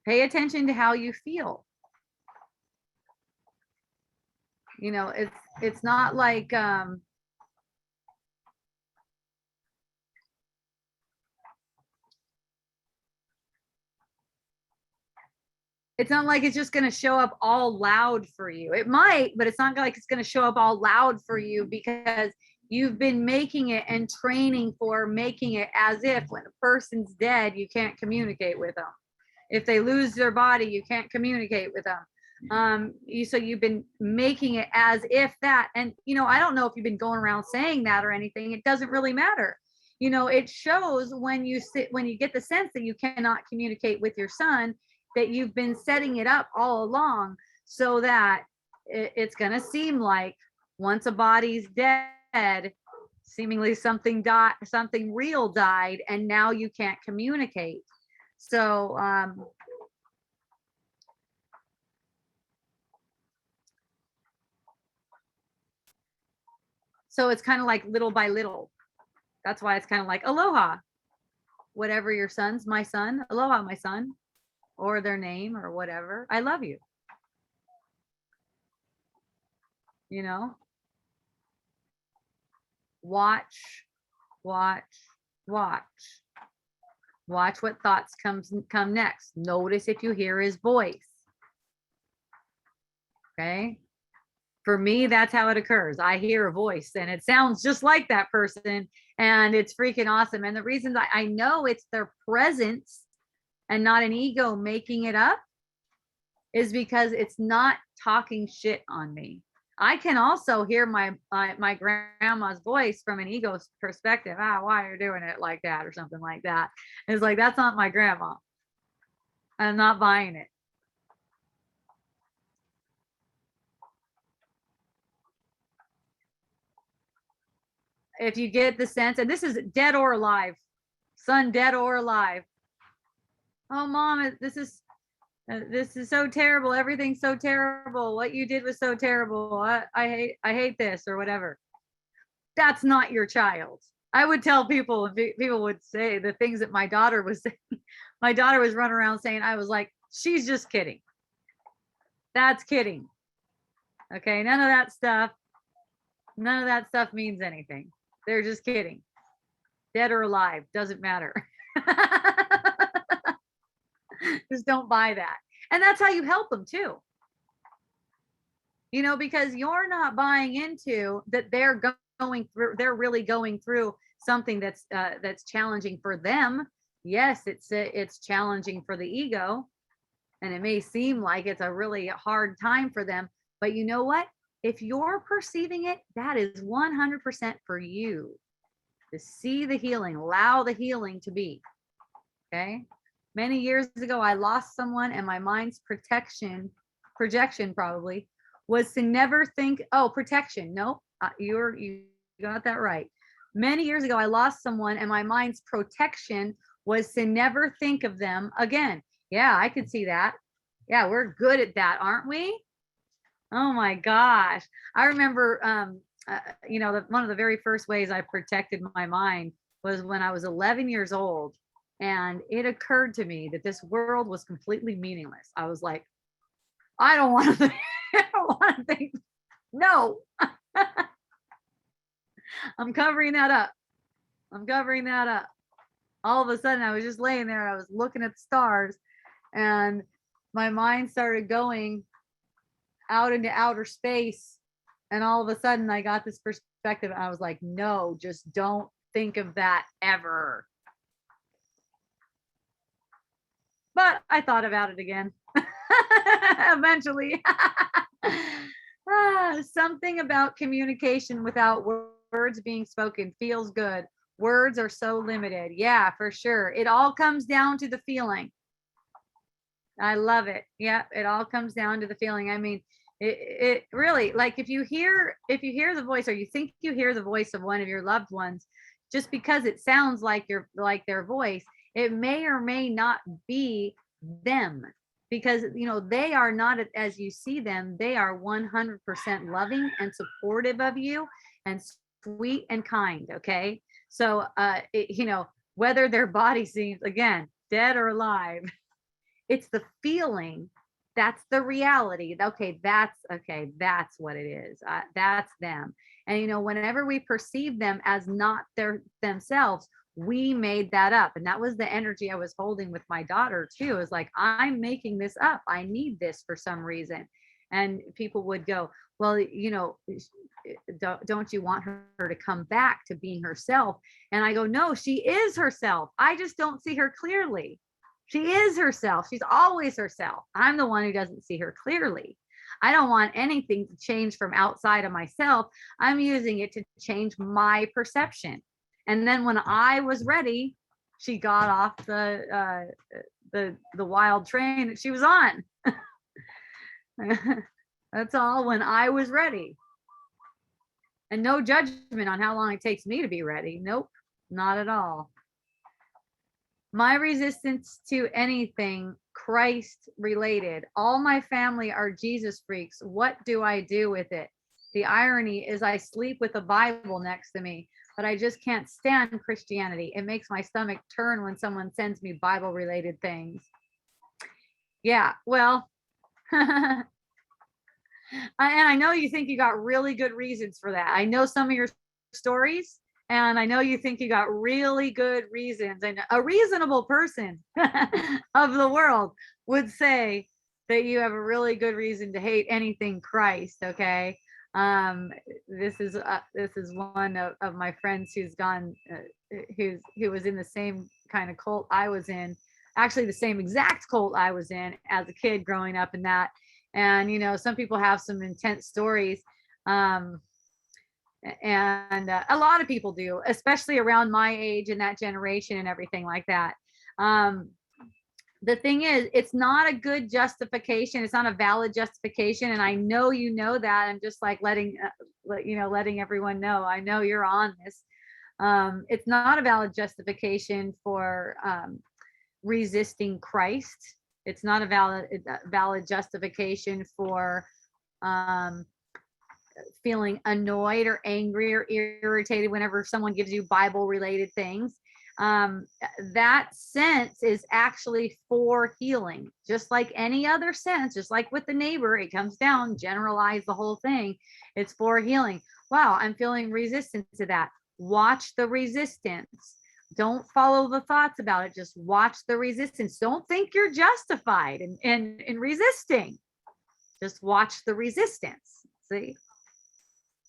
to how you feel. It's not like it's not like it's just going to show up all loud for you. It might, but it's not like it's going to show up all loud for you, because you've been making it and training for making it as if when a person's dead, you can't communicate with them. If they lose their body, you can't communicate with them. So you've been making it as if that, and I don't know if you've been going around saying that or anything. It doesn't really matter. It shows when you get the sense that you cannot communicate with your son, that you've been setting it up all along so that it's going to seem like once a body's dead, seemingly something real died, and now you can't communicate. So it's kind of like little by little. That's why it's kind of like aloha, whatever your son's, my son, aloha, my son, or their name or whatever. I love you. Watch watch, watch. Watch what thoughts come next. Notice if you hear his voice. Okay. For me, that's how it occurs. I hear a voice and it sounds just like that person, and it's freaking awesome. And the reason that I know it's their presence and not an ego making it up is because it's not talking shit on me. I can also hear my grandma's voice from an ego perspective. Why are you doing it like that, or something like that. And it's like, that's not my grandma. I'm not buying it. If you get the sense, and this is dead or alive, son, dead or alive. Oh, mom, this is so terrible. Everything's so terrible. What you did was so terrible. I hate this, or whatever. That's not your child. I would tell people, and people would say the things that my daughter was saying. My daughter was running around saying, I was like, she's just kidding. That's kidding. Okay, none of that stuff means anything. They're just kidding. Dead or alive, doesn't matter. Just don't buy that. And that's how you help them too. You know, because you're not buying into that they're really going through something that's challenging for them. Yes, it's challenging for the ego, and it may seem like it's a really hard time for them, but you know what? If you're perceiving it, that is 100% for you to see the healing, allow the healing to be. Okay. Many years ago, I lost someone, and my mind's projection probably was to never think, oh, protection. Nope, you got that right. Many years ago, I lost someone, and my mind's protection was to never think of them again. Yeah, I could see that. Yeah, we're good at that, aren't we? Oh my gosh. I remember, one of the very first ways I protected my mind was when I was 11 years old. And it occurred to me that this world was completely meaningless. I was like, I don't want to I don't want to think. No. I'm covering that up. All of a sudden, I was just laying there. I was looking at the stars, and my mind started going out into outer space. And all of a sudden, I got this perspective. And I was like, no, just don't think of that ever. But I thought about it again. Eventually. Something about communication without words being spoken feels good. Words are so limited. Yeah, for sure. It all comes down to the feeling. I love it. Yeah, it all comes down to the feeling. I mean, it really, like, if you hear the voice, or you think you hear the voice of one of your loved ones, just because it sounds like their voice, it may or may not be them, because they are not as you see them. They are 100% loving and supportive of you, and sweet and kind. Okay, so whether their body seems, again, dead or alive, it's the feeling. That's the reality. Okay, that's what it is. That's them. And whenever we perceive them as not themselves, we made that up. And that was the energy I was holding with my daughter too. Is like, I'm making this up. I need this for some reason. And people would go, well, don't you want her to come back to being herself? And I go, no, she is herself. I just don't see her clearly. She is herself. She's always herself. I'm the one who doesn't see her clearly. I don't want anything to change from outside of myself. I'm using it to change my perception. And then when I was ready, she got off the wild train that she was on. That's all, when I was ready. And no judgment on how long it takes me to be ready. Nope, not at all. My resistance to anything Christ related. All my family are Jesus freaks. What do I do with it? The irony is I sleep with a Bible next to me, but I just can't stand Christianity. It makes my stomach turn when someone sends me Bible related things. Yeah, well, and I know you think you got really good reasons for that. I know some of your stories, And I know you think you got really good reasons, and a reasonable person of the world would say that you have a really good reason to hate anything Christ, okay? Um, this is one of my friends who's gone, who was in the same kind of cult I was in, actually the same exact cult I was in as a kid growing up in that. And some people have some intense stories. Um, and a lot of people do, especially around my age and that generation and everything like that. um the thing is, it's not a good justification, it's not a valid justification, and I know that. I'm just like letting everyone know, I know you're on this. It's not a valid justification for resisting Christ. It's not a valid justification for um feeling annoyed or angry or irritated whenever someone gives you Bible related things. That sense is actually for healing, just like any other sense, just like with the neighbor. It comes down, generalize the whole thing. It's for healing. Wow, I'm feeling resistance to that. Watch the resistance. Don't follow the thoughts about it. Just watch the resistance. Don't think you're justified in resisting. Just watch the resistance. See?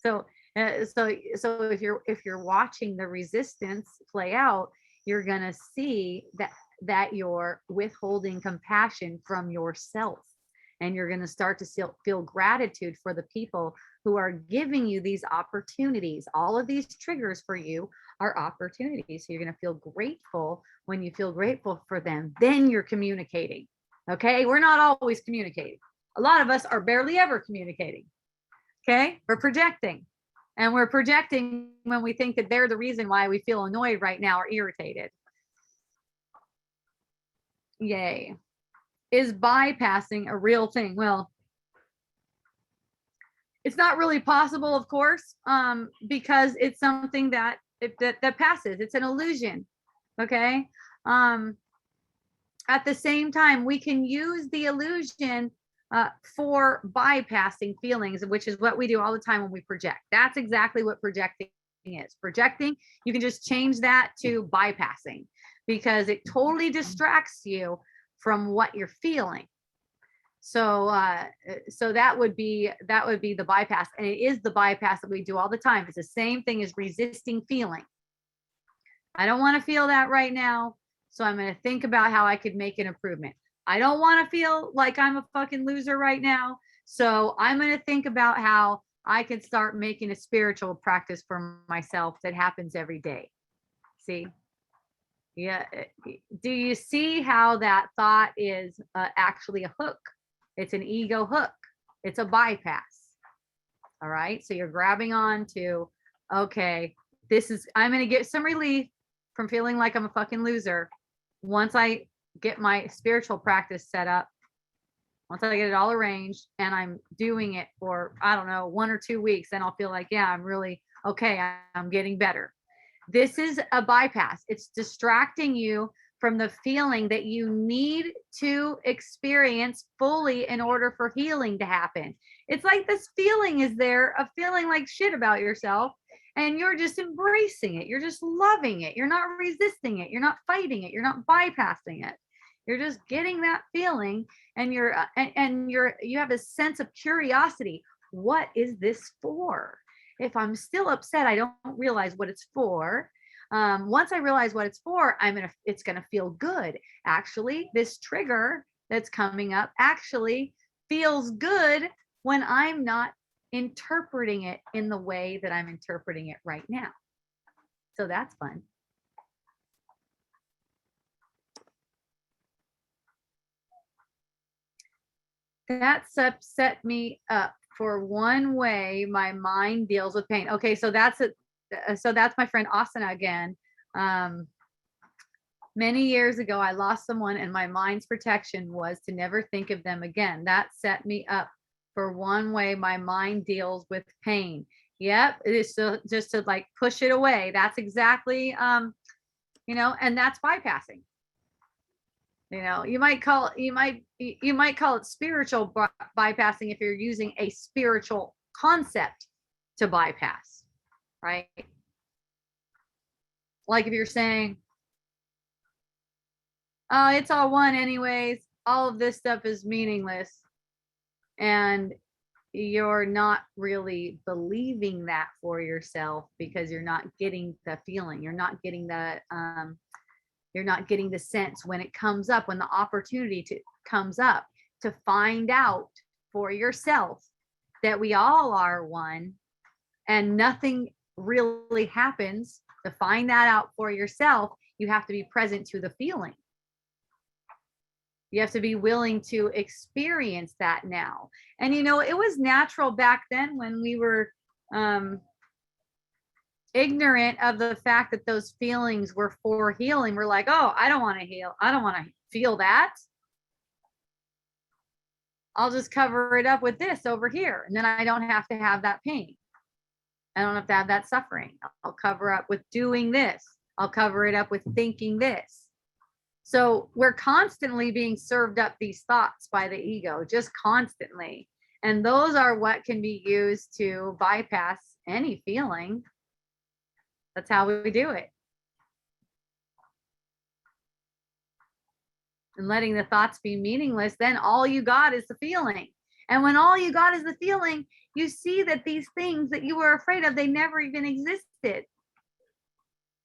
So, if you're watching the resistance play out, you're gonna see that you're withholding compassion from yourself, and you're gonna start to feel gratitude for the people who are giving you these opportunities. All of these triggers for you are opportunities. So you're gonna feel grateful. When you feel grateful for them, then you're communicating. Okay, we're not always communicating. A lot of us are barely ever communicating. Okay, we're projecting. And we're projecting when we think that they're the reason why we feel annoyed right now or irritated. Yay. Is bypassing a real thing? Well, it's not really possible, of course, because it's something that passes. It's an illusion. Okay. At the same time, we can use the illusion for bypassing feelings, which is what we do all the time when we project. That's exactly what projecting is. Projecting, you can just change that to bypassing, because it totally distracts you from what you're feeling. So that would be the bypass, and it is the bypass that we do all the time. It's the same thing as resisting feeling. I don't want to feel that right now, so I'm going to think about how I could make an improvement. I don't want to feel like I'm a fucking loser right now, so I'm going to think about how I can start making a spiritual practice for myself that happens every day. See? Yeah. Do you see how that thought is actually a hook? It's an ego hook. It's a bypass. All right. So you're grabbing on to, okay, I'm going to get some relief from feeling like I'm a fucking loser once I get my spiritual practice set up. Once I get it all arranged and I'm doing it for, I don't know, 1 or 2 weeks, then I'll feel like, yeah, I'm really okay. I'm getting better. This is a bypass. It's distracting you from the feeling that you need to experience fully in order for healing to happen. It's like this feeling is there of feeling like shit about yourself, and you're just embracing it. You're just loving it. You're not resisting it. You're not fighting it. You're not bypassing it. You're just getting that feeling, and you have a sense of curiosity. What is this for? If I'm still upset, I don't realize what it's for. Once I realize what it's for, it's gonna feel good. Actually, this trigger that's coming up actually feels good when I'm not interpreting it in the way that I'm interpreting it right now. So that's fun. That's set me up for one way my mind deals with pain. Okay, so that's my friend Asana again. Many years ago, I lost someone, and my mind's protection was to never think of them again. That set me up for one way my mind deals with pain. Yep, it is just to like push it away. That's exactly, and that's bypassing. You might call it spiritual bypassing if you're using a spiritual concept to bypass, right? Like if you're saying, oh, it's all one anyways, all of this stuff is meaningless, and you're not really believing that for yourself because you're not getting the feeling, you're not getting the sense when it comes up, when the opportunity comes up to find out for yourself that we all are one and nothing really happens. To find that out for yourself, you have to be present to the feeling. You have to be willing to experience that now. And it was natural back then when we were ignorant of the fact that those feelings were for healing. We're like, oh, I don't want to heal. I don't want to feel that. I'll just cover it up with this over here. And then I don't have to have that pain. I don't have to have that suffering. I'll cover up with doing this. I'll cover it up with thinking this. So we're constantly being served up these thoughts by the ego, just constantly. And those are what can be used to bypass any feeling. That's how we do it. And letting the thoughts be meaningless, then all you got is the feeling. And when all you got is the feeling, you see that these things that you were afraid of, they never even existed.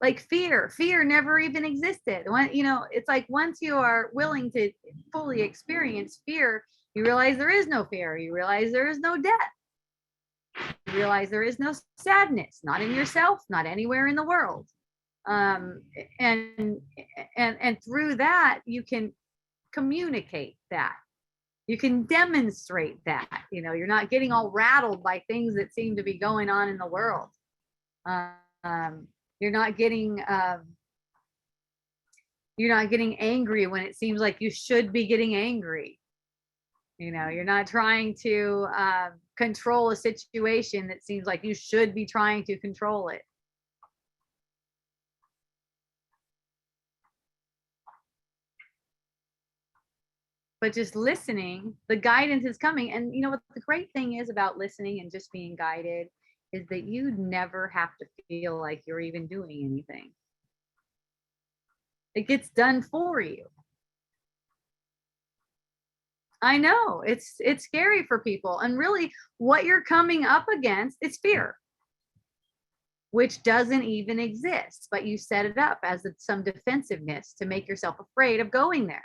Like fear never even existed. When, it's like once you are willing to fully experience fear, you realize there is no fear. You realize there is no death. You realize there is no sadness, not in yourself, not anywhere in the world. And through that, you can communicate that. You can demonstrate that. You're not getting all rattled by things that seem to be going on in the world. You're not getting angry when it seems like you should be getting angry. You're not trying to control a situation that seems like you should be trying to control it. But just listening, the guidance is coming. And what the great thing is about listening and just being guided is that you never have to feel like you're even doing anything. It gets done for you. I know it's scary for people. And really what you're coming up against is fear, which doesn't even exist, but you set it up as some defensiveness to make yourself afraid of going there.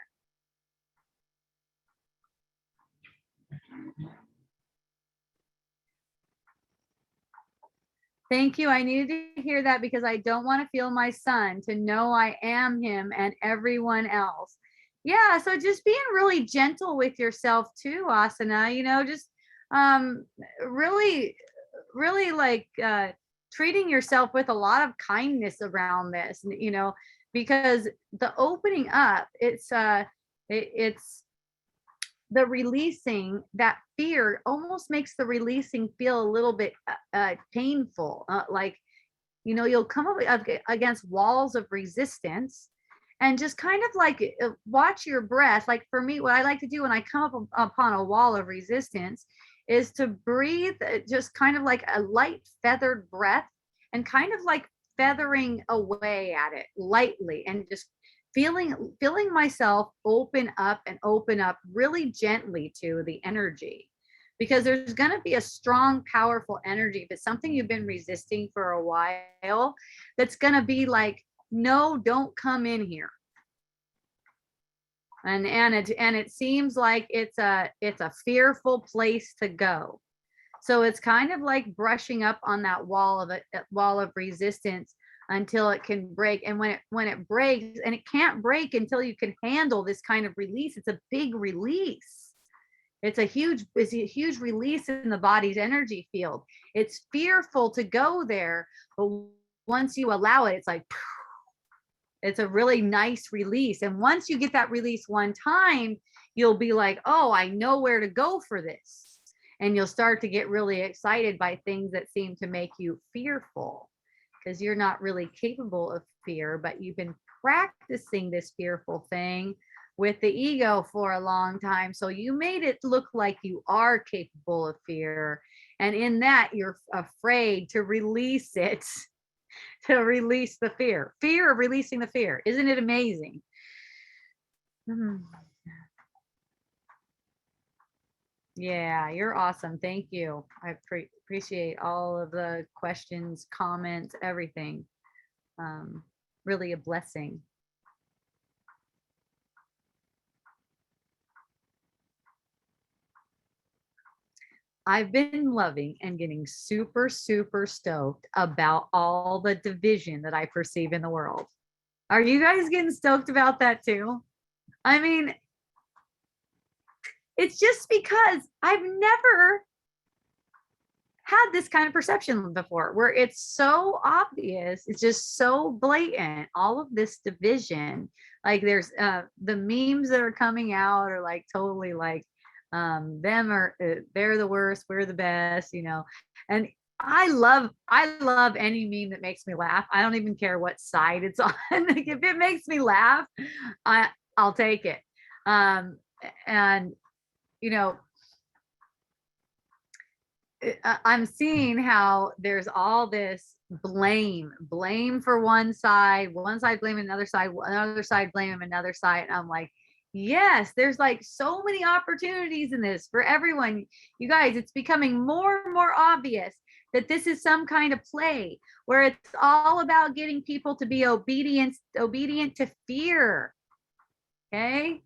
Thank you. I needed to hear that because I don't want to feel my son, to know I am him and everyone else. Yeah. So just being really gentle with yourself too, Asana, just really, really like treating yourself with a lot of kindness around this, because the opening up, it's the releasing, that fear almost makes the releasing feel a little bit painful. Like, you'll come up against walls of resistance, and just kind of like watch your breath. Like for me, what I like to do when I come up upon a wall of resistance is to breathe just kind of like a light feathered breath, and kind of like feathering away at it lightly, and just feeling myself open up really gently to the energy, because there's going to be a strong, powerful energy. If it's something you've been resisting for a while, that's going to be like, no, don't come in here. And it seems like it's a fearful place to go. So it's kind of like brushing up on that wall of resistance until it can break. And when it breaks, and it can't break until you can handle this kind of release. It's a big release. It's a huge release in the body's energy field. It's fearful to go there, but once you allow it, it's like, it's a really nice release. And once you get that release one time, you'll be like, oh, I know where to go for this. And you'll start to get really excited by things that seem to make you fearful, because you're not really capable of fear, but you've been practicing this fearful thing with the ego for a long time. So you made it look like you are capable of fear. And in that, you're afraid to release it to release the fear of releasing the fear. Isn't it amazing? Mhm. Yeah, you're awesome. Thank you. I appreciate all of the questions, comments, everything. Um, Really a blessing. I've been loving and getting super, super stoked about all the division that I perceive in the world. Are you guys getting stoked about that too? I mean, it's just because I've never had this kind of perception before where it's so obvious, it's just so blatant, all of this division. Like there's the memes that are coming out are like totally like them are they're the worst, we're the best, you know. And I love any meme that makes me laugh. I don't even care what side it's on. Like if it makes me laugh, I I'll take it. And you know, I'm seeing how there's all this blame for one side blaming another side blaming another side. And I'm like, yes, there's like so many opportunities in this for everyone. You guys, it's becoming more and more obvious that this is some kind of play where it's all about getting people to be obedient to fear. Okay.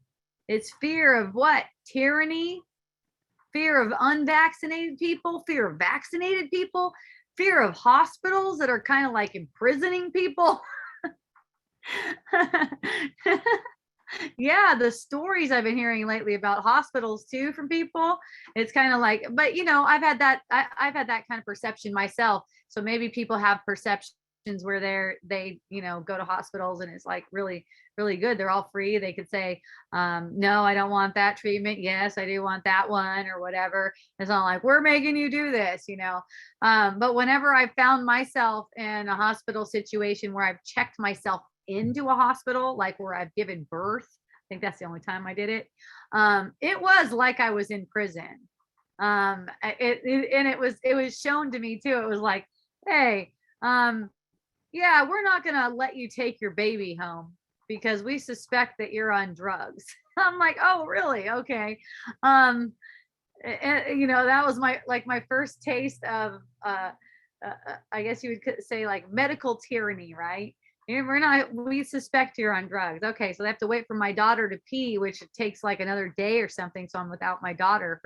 It's fear of what? Tyranny, fear of unvaccinated people, fear of vaccinated people, fear of hospitals that are kind of like imprisoning people. Yeah, the stories I've been hearing lately about hospitals too from people, it's kind of like, but you know, I've had that kind of perception myself. So maybe people have perceptions where they you know go to hospitals and it's like really really good. They're all free. They could say, no, I don't want that treatment. Yes, I do want that one or whatever. It's not like we're making you do this, you know. But whenever I found myself in a hospital situation where I've checked myself into a hospital, like where I've given birth. I think that's the only time I did it. It was like I was in prison. And it was shown to me too. It was like, hey, yeah, we're not gonna let you take your baby home because we suspect that you're on drugs. I'm like, oh, really? Okay. Um, and, you know, that was my first taste of I guess you would say like medical tyranny, right? And we suspect you're on drugs. Okay, so they have to wait for my daughter to pee, which it takes like another day or something. So I'm without my daughter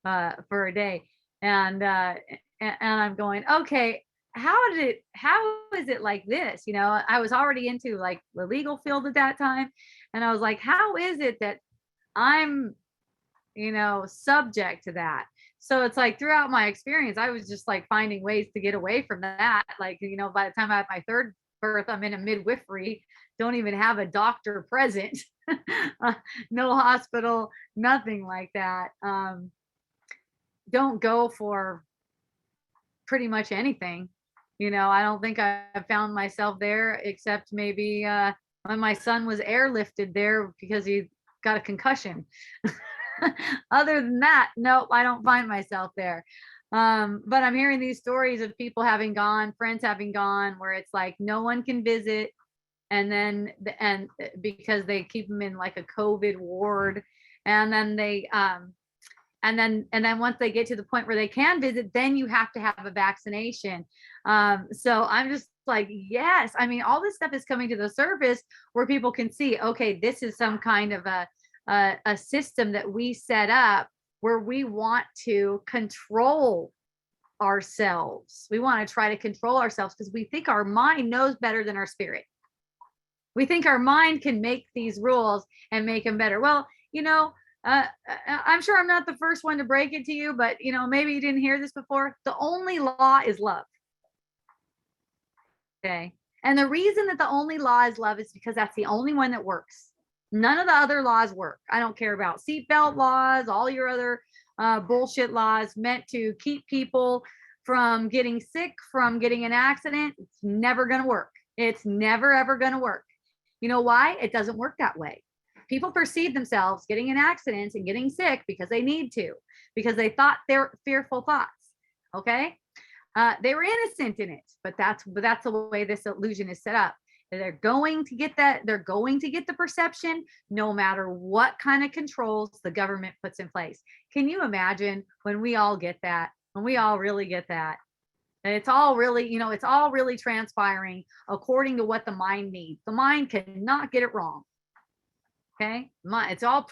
for a day. And and I'm going, okay, how is it like this? You know, I was already into like the legal field at that time. And I was like, how is it that I'm, you know, subject to that? So it's like throughout my experience, I was just like finding ways to get away from that. Like, you know, by the time I had my third birth, I'm in a midwifery, don't even have a doctor present, no hospital, nothing like that. Don't go for pretty much anything. You know, I don't think I've found myself there except maybe when my son was airlifted there because he got a concussion. Other than that, nope, I don't find myself there. But I'm hearing these stories of people having gone, friends having gone, where it's like no one can visit, and then and because they keep them in like a COVID ward, and then and then once they get to the point where they can visit, then you have to have a vaccination. So I'm just like, yes, I mean, all this stuff is coming to the surface where people can see, okay, this is some kind of a system that we set up where we want to control ourselves. We want to try to control ourselves because we think our mind knows better than our spirit. We think our mind can make these rules and make them better. Well, you know, I'm sure I'm not the first one to break it to you, but you know, maybe you didn't hear this before. The only law is love. Okay. And the reason that the only law is love is because that's the only one that works. None of the other laws work. I don't care about seatbelt laws, all your other bullshit laws meant to keep people from getting sick, from getting an accident. It's never going to work. It's never, ever going to work. You know why? It doesn't work that way. People perceive themselves getting in accidents and getting sick because they need to, because they thought they're fearful thoughts. Okay. They were innocent in it, but that's the way this illusion is set up. They're going to get that. They're going to get the perception, no matter what kind of controls the government puts in place. Can you imagine when we all get that? When we all really get that? And it's all really, it's all really transpiring according to what the mind needs. The mind cannot get it wrong. Okay, it's all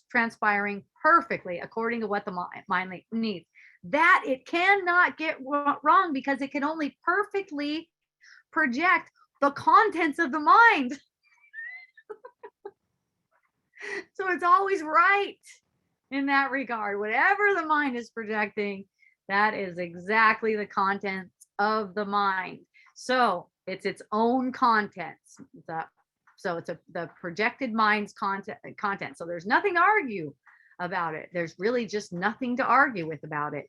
transpiring perfectly according to what the mind needs. That it cannot get wrong because it can only perfectly project the contents of the mind. So it's always right in that regard. Whatever the mind is projecting, that is exactly the contents of the mind. So it's its own contents. So it's the projected mind's content. So there's nothing to argue about it. There's really just nothing to argue with about it.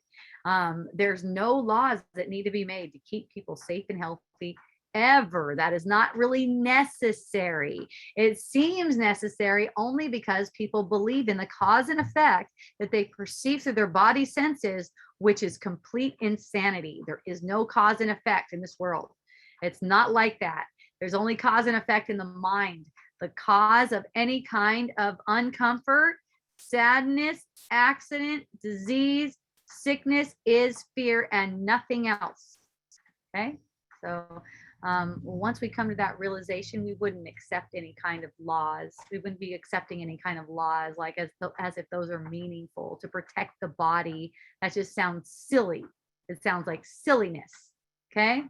There's no laws that need to be made to keep people safe and healthy ever. That is not really necessary. It seems necessary only because people believe in the cause and effect that they perceive through their body senses, which is complete insanity. There is no cause and effect in this world. It's not like that. There's only cause and effect in the mind. The cause of any kind of uncomfort, sadness, accident, disease, sickness is fear and nothing else. Okay, so once we come to that realization, we wouldn't accept any kind of laws. We wouldn't be accepting any kind of laws like as if those are meaningful to protect the body. That just sounds silly. It sounds like silliness. Okay.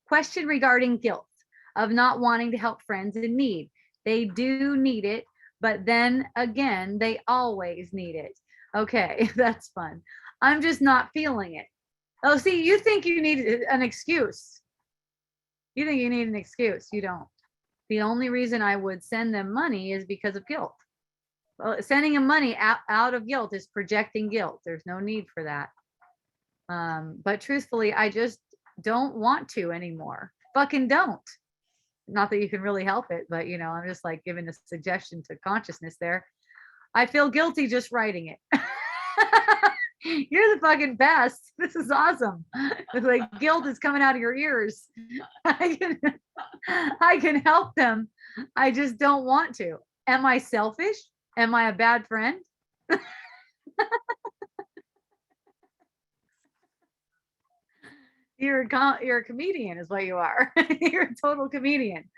Question regarding guilt of not wanting to help friends in need. They do need it, but then again, they always need it. Okay, that's fun. I'm just not feeling it. Oh, see, you think you need an excuse. You think you need an excuse. You don't. The only reason I would send them money is because of guilt. Well, sending them money out of guilt is projecting guilt. There's no need for that. But truthfully, I just don't want to anymore. Fucking don't. Not that you can really help it, but I'm just like giving a suggestion to consciousness there. I feel guilty just writing it. You're the fucking best. This is awesome. It's like guilt is coming out of your ears. I can help them. I just don't want to. Am I selfish? Am I a bad friend? You're a comedian is what you are. You're a total comedian.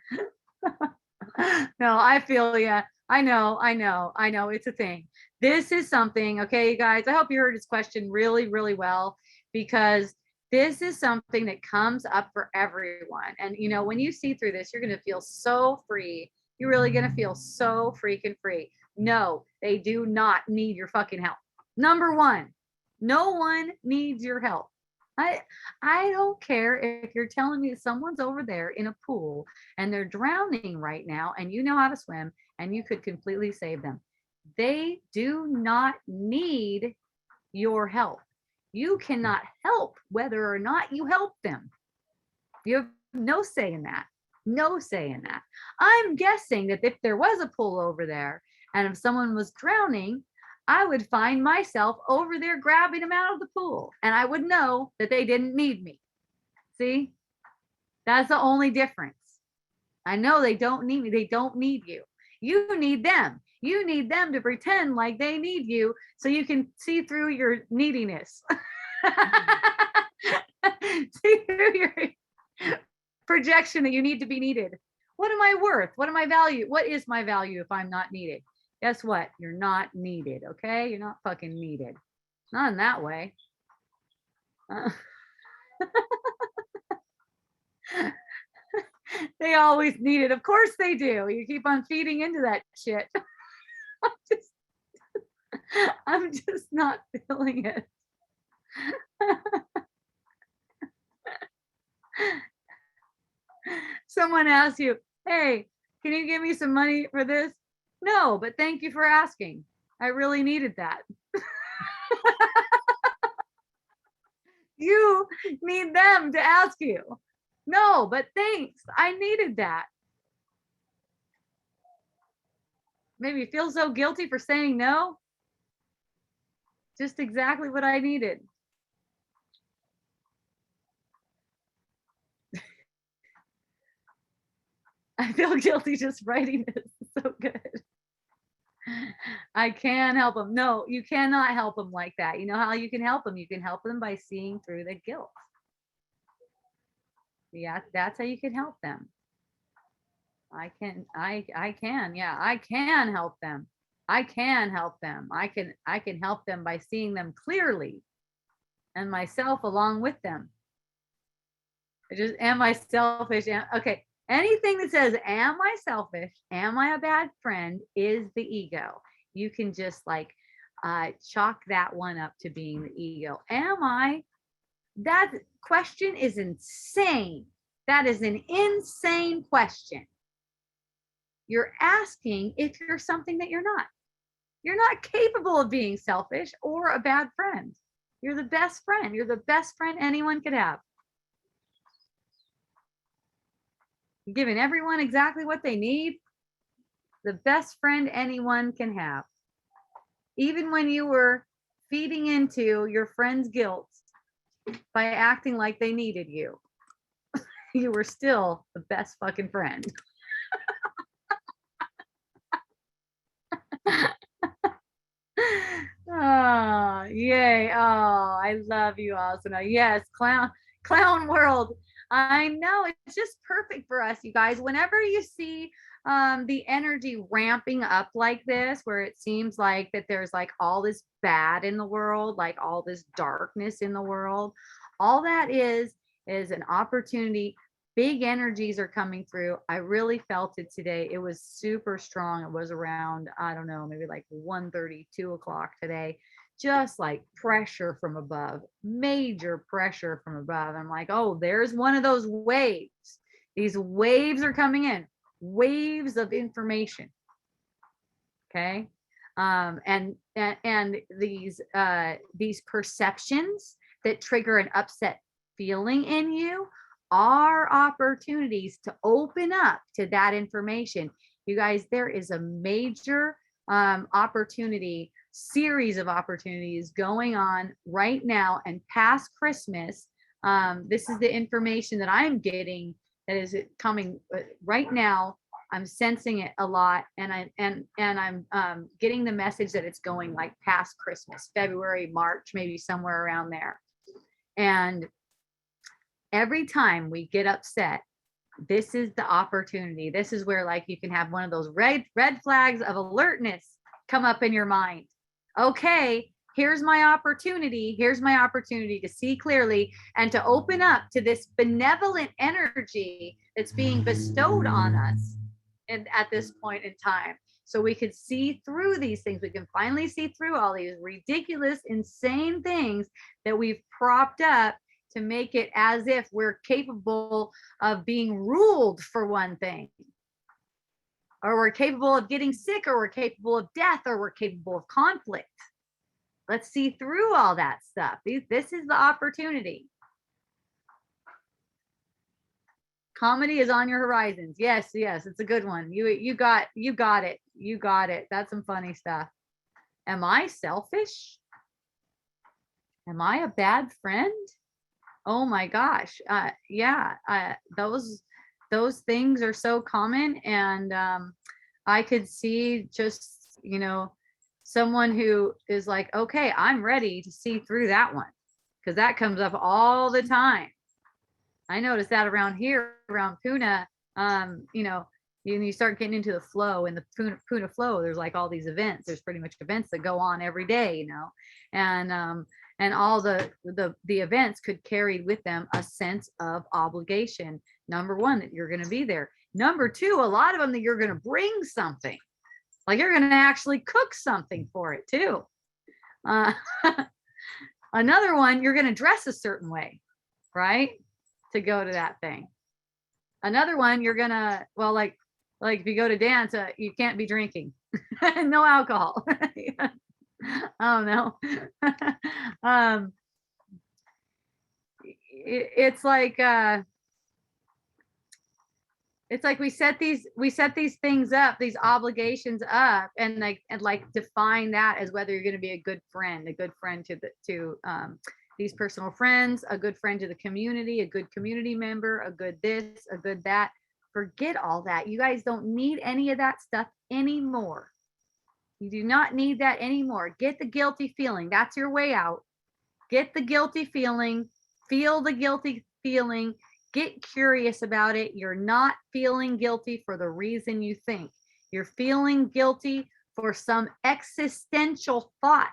No, I feel ya. I know. It's a thing. This is something, okay, you guys, I hope you heard this question really, really well, because this is something that comes up for everyone. And, when you see through this, you're going to feel so free. You're really going to feel so freaking free. No, they do not need your fucking help. Number one, no one needs your help. I don't care if you're telling me someone's over there in a pool and they're drowning right now and you know how to swim and you could completely save them. They do not need your help. You cannot help whether or not you help them. You have no say in that. No say in that. I'm guessing that if there was a pool over there and if someone was drowning, I would find myself over there grabbing them out of the pool and I would know that they didn't need me. See, that's the only difference. I know they don't need me. They don't need you. You need them. You need them to pretend like they need you so you can see through your neediness. See through your projection that you need to be needed. What am I worth? What am I value? What is my value if I'm not needed? Guess what? You're not needed, okay? You're not fucking needed. Not in that way. They always need it. Of course they do. You keep on feeding into that shit. I'm just not feeling it. Someone asks you, hey, can you give me some money for this? No, but thank you for asking. I really needed that. You need them to ask you. No, but thanks. I needed that. Maybe you feel so guilty for saying no. Just exactly what I needed. I feel guilty just writing this. It's so good. I can help them. No, you cannot help them like that. You know how you can help them? You can help them by seeing through the guilt. Yeah, that's how you can help them. Yeah, I can help them. I can help them. I can help them by seeing them clearly and myself along with them. Am I selfish? Okay. Anything that says, am I selfish? Am I a bad friend? Is the ego. You can just like chalk that one up to being the ego. Am I? That question is insane. That is an insane question. You're asking if you're something that you're not. You're not capable of being selfish or a bad friend. You're the best friend. You're the best friend anyone could have. Giving everyone exactly what they need, the best friend anyone can have. Even when you were feeding into your friend's guilt by acting like they needed you, you were still the best fucking friend. Oh, yay. Oh, I love you, Asuna. Yes, clown world. I know it's just perfect for us, you guys. Whenever you see the energy ramping up like this, where it seems like that there's like all this bad in the world, like all this darkness in the world, all that is an opportunity. Big energies are coming through. I really felt it today. It was super strong. It was around, I don't know, maybe like 1:30, 2 o'clock today. Just like pressure from above, major pressure from above. I'm like, oh, there's one of those waves. These waves are coming in, waves of information. Okay. And these perceptions that trigger an upset feeling in you are opportunities to open up to that information. You guys, there is a major opportunity, series of opportunities going on right now and past Christmas. This is the information that I'm getting that is coming right now. I'm sensing it a lot, and I'm getting the message that it's going like past Christmas, February, March, maybe somewhere around there. And every time we get upset, this is the opportunity. This is where like you can have one of those red flags of alertness come up in your mind. Okay, here's my opportunity. Here's my opportunity to see clearly and to open up to this benevolent energy that's being bestowed on us at this point in time. So we could see through these things. We can finally see through all these ridiculous, insane things that we've propped up to make it as if we're capable of being ruled for one thing, or we're capable of getting sick, or we're capable of death, or we're capable of conflict. Let's see through all that stuff. This is the opportunity. Comedy is on your horizons. Yes, it's a good one. You got it. You got it. That's some funny stuff. Am I selfish? Am I a bad friend? Oh my gosh. Yeah. Those things are so common, and I could see just, someone who is like, okay, I'm ready to see through that one, because that comes up all the time. I noticed that around here, around Puna. You start getting into the flow, and the Puna flow, there's like all these events. There's pretty much events that go on every day, and all the events could carry with them a sense of obligation. Number one, that you're going to be there. Number two, a lot of them that you're going to bring something, like you're going to actually cook something for it too. Another one, you're going to dress a certain way, right, to go to that thing. Another one, you're going to, well, like if you go to dance, you can't be drinking. No alcohol. Oh no. It's like we set these things up, these obligations up, and like define that as whether you're going to be a good friend to these personal friends, a good friend to the community, a good community member, a good this, a good that. Forget all that. You guys don't need any of that stuff anymore. You do not need that anymore. Get the guilty feeling. That's your way out. Get the guilty feeling. Feel the guilty feeling. Get curious about it. You're not feeling guilty for the reason you think. You're feeling guilty for some existential thought.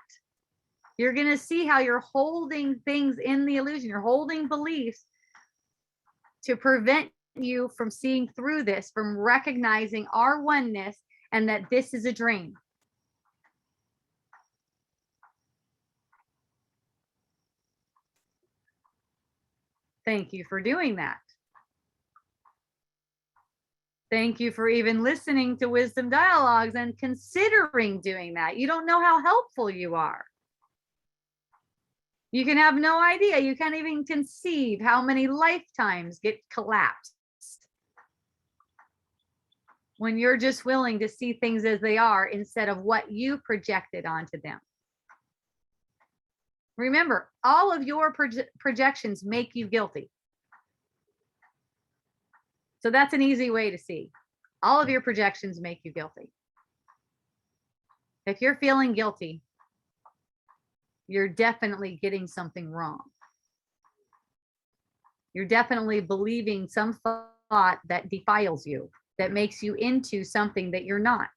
You're going to see how you're holding things in the illusion. You're holding beliefs to prevent you from seeing through this, from recognizing our oneness and that this is a dream. Thank you for doing that. Thank you for even listening to Wisdom Dialogues and considering doing that. You don't know how helpful you are. You can have no idea. You can't even conceive how many lifetimes get collapsed when you're just willing to see things as they are instead of what you projected onto them. Remember, all of your projections make you guilty. So that's an easy way to see. All of your projections make you guilty. If you're feeling guilty, you're definitely getting something wrong. You're definitely believing some thought that defiles you, that makes you into something that you're not.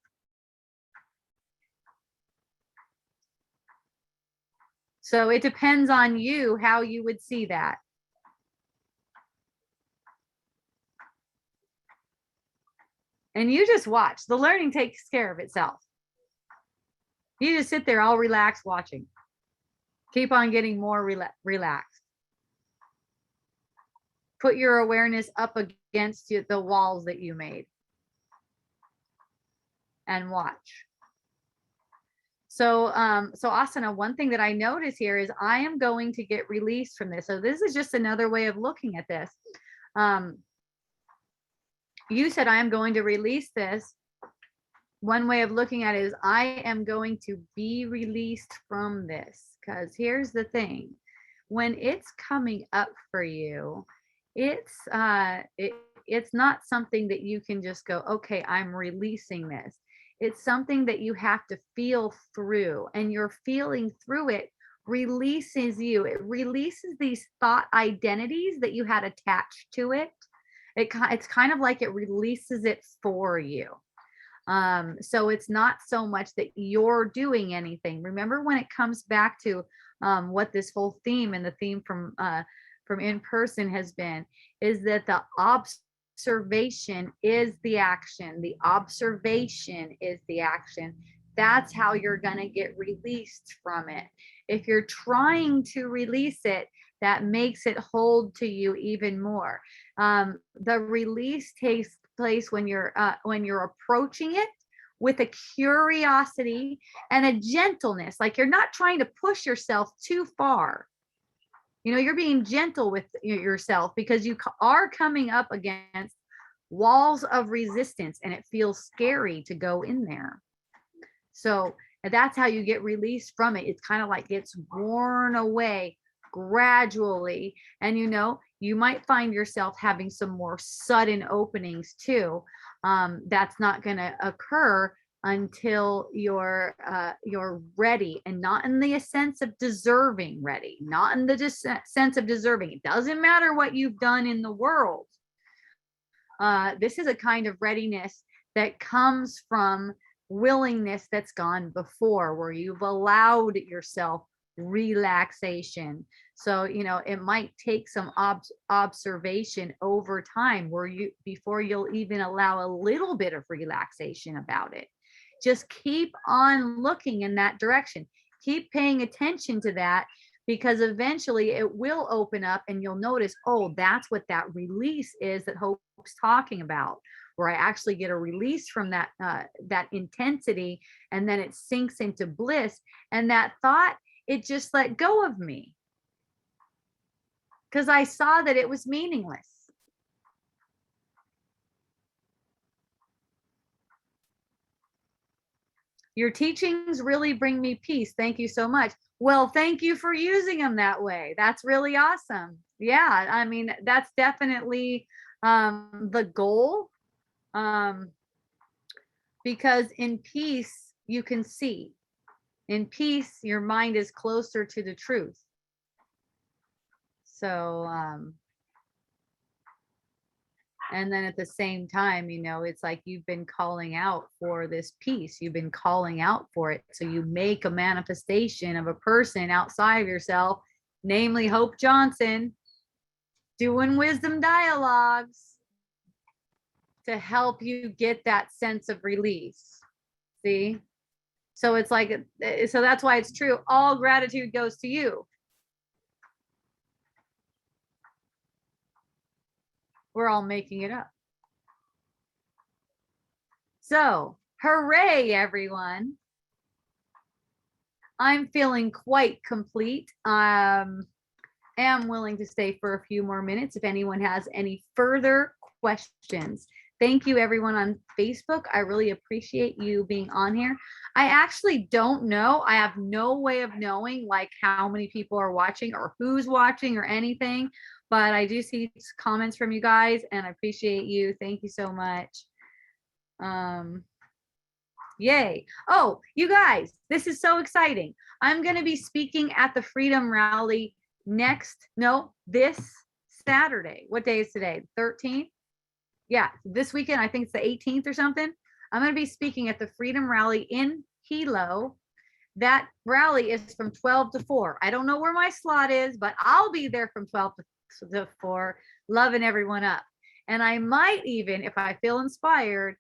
So it depends on you how you would see that. And you just watch. The learning takes care of itself. You just sit there all relaxed watching. Keep on getting more relaxed. Put your awareness up against the walls that you made. And watch. So Asana, one thing that I notice here is I am going to get released from this. So this is just another way of looking at this. You said I am going to release this. One way of looking at it is I am going to be released from this. Because here's the thing. When it's coming up for you, it's not something that you can just go, okay, I'm releasing this. It's something that you have to feel through, and your feeling through it releases you. It releases these thought identities that you had attached to it. It's kind of like it releases it for you. So it's not so much that you're doing anything. Remember, when it comes back to what this whole theme and the theme from in person has been, is that the observation is the action. The observation is the action. That's how you're going to get released from it. If you're trying to release it, that makes it hold to you even more. The release takes place when you're approaching it with a curiosity and a gentleness. Like you're not trying to push yourself too far. You know, you're being gentle with yourself because you are coming up against walls of resistance, and it feels scary to go in there. So that's how you get released from it. It's kind of like it's worn away gradually. And, you know, you might find yourself having some more sudden openings too. That's not going to occur until you're ready, and not in the sense of deserving ready, not in the sense of deserving. It doesn't matter what you've done in the world. This is a kind of readiness that comes from willingness that's gone before, where you've allowed yourself relaxation. So, you know, it might take some observation over time before you'll even allow a little bit of relaxation about it. Just keep on looking in that direction. Keep paying attention to that, because eventually it will open up and you'll notice, oh, that's what that release is that Hope's talking about, where I actually get a release from that intensity, and then it sinks into bliss. And that thought, it just let go of me because I saw that it was meaningless. Your teachings really bring me peace. Thank you so much. Well, thank you for using them that way. That's really awesome. Yeah, I mean, that's definitely the goal Because in peace, you can see. In peace, your mind is closer to the truth. So, and then at the same time, you know, it's like you've been calling out for this peace. You've been calling out for it. So you make a manifestation of a person outside of yourself, namely Hope Johnson, doing wisdom dialogues to help you get that sense of release. See? So it's like, so that's why it's true. All gratitude goes to you. We're all making it up. So, hooray, everyone. I'm feeling quite complete. Am willing to stay for a few more minutes if anyone has any further questions. Thank you, everyone on Facebook. I really appreciate you being on here. I actually don't know. I have no way of knowing like how many people are watching or who's watching or anything, but I do see comments from you guys and I appreciate you. Thank you so much. Yay. Oh, you guys, this is so exciting. I'm going to be speaking at the Freedom Rally this Saturday. What day is today? 13th? Yeah, this weekend, I think it's the 18th or something. I'm going to be speaking at the Freedom Rally in Hilo. That rally is from 12 to 4. I don't know where my slot is, but I'll be there from 12 to 4, loving everyone up. And I might even, if I feel inspired,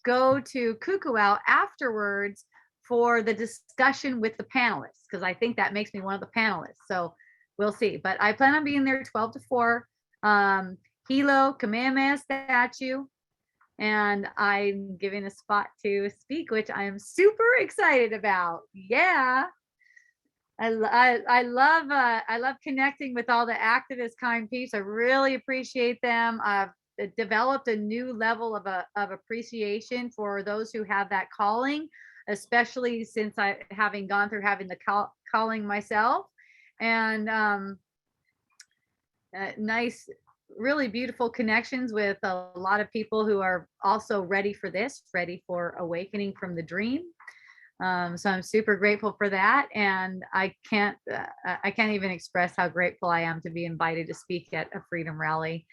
go to Kukuau afterwards for the discussion with the panelists, because I think that makes me one of the panelists. So we'll see. But I plan on being there 12 to 4. Hilo Kamehameha statue. And I'm giving a spot to speak, which I am super excited about. Yeah. I love connecting with all the activist kind peeps. I really appreciate them. I've developed a new level of appreciation for those who have that calling, especially since having gone through having the calling myself. And nice, really beautiful connections with a lot of people who are also ready for this, ready for awakening from the dream. So I'm super grateful for that, and I can't even express how grateful I am to be invited to speak at a Freedom Rally.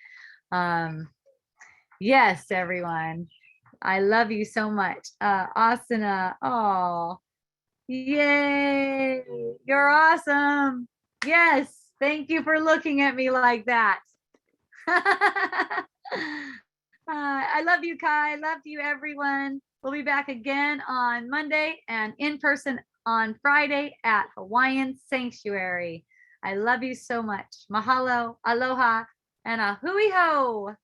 Yes, everyone, I love you so much. Asana, oh, yay, you're awesome. Yes, thank you for looking at me like that. I love you, Kai. I love you, everyone. We'll be back again on Monday and in person on Friday at Hawaiian Sanctuary. I love you so much. Mahalo, aloha, and a hui ho.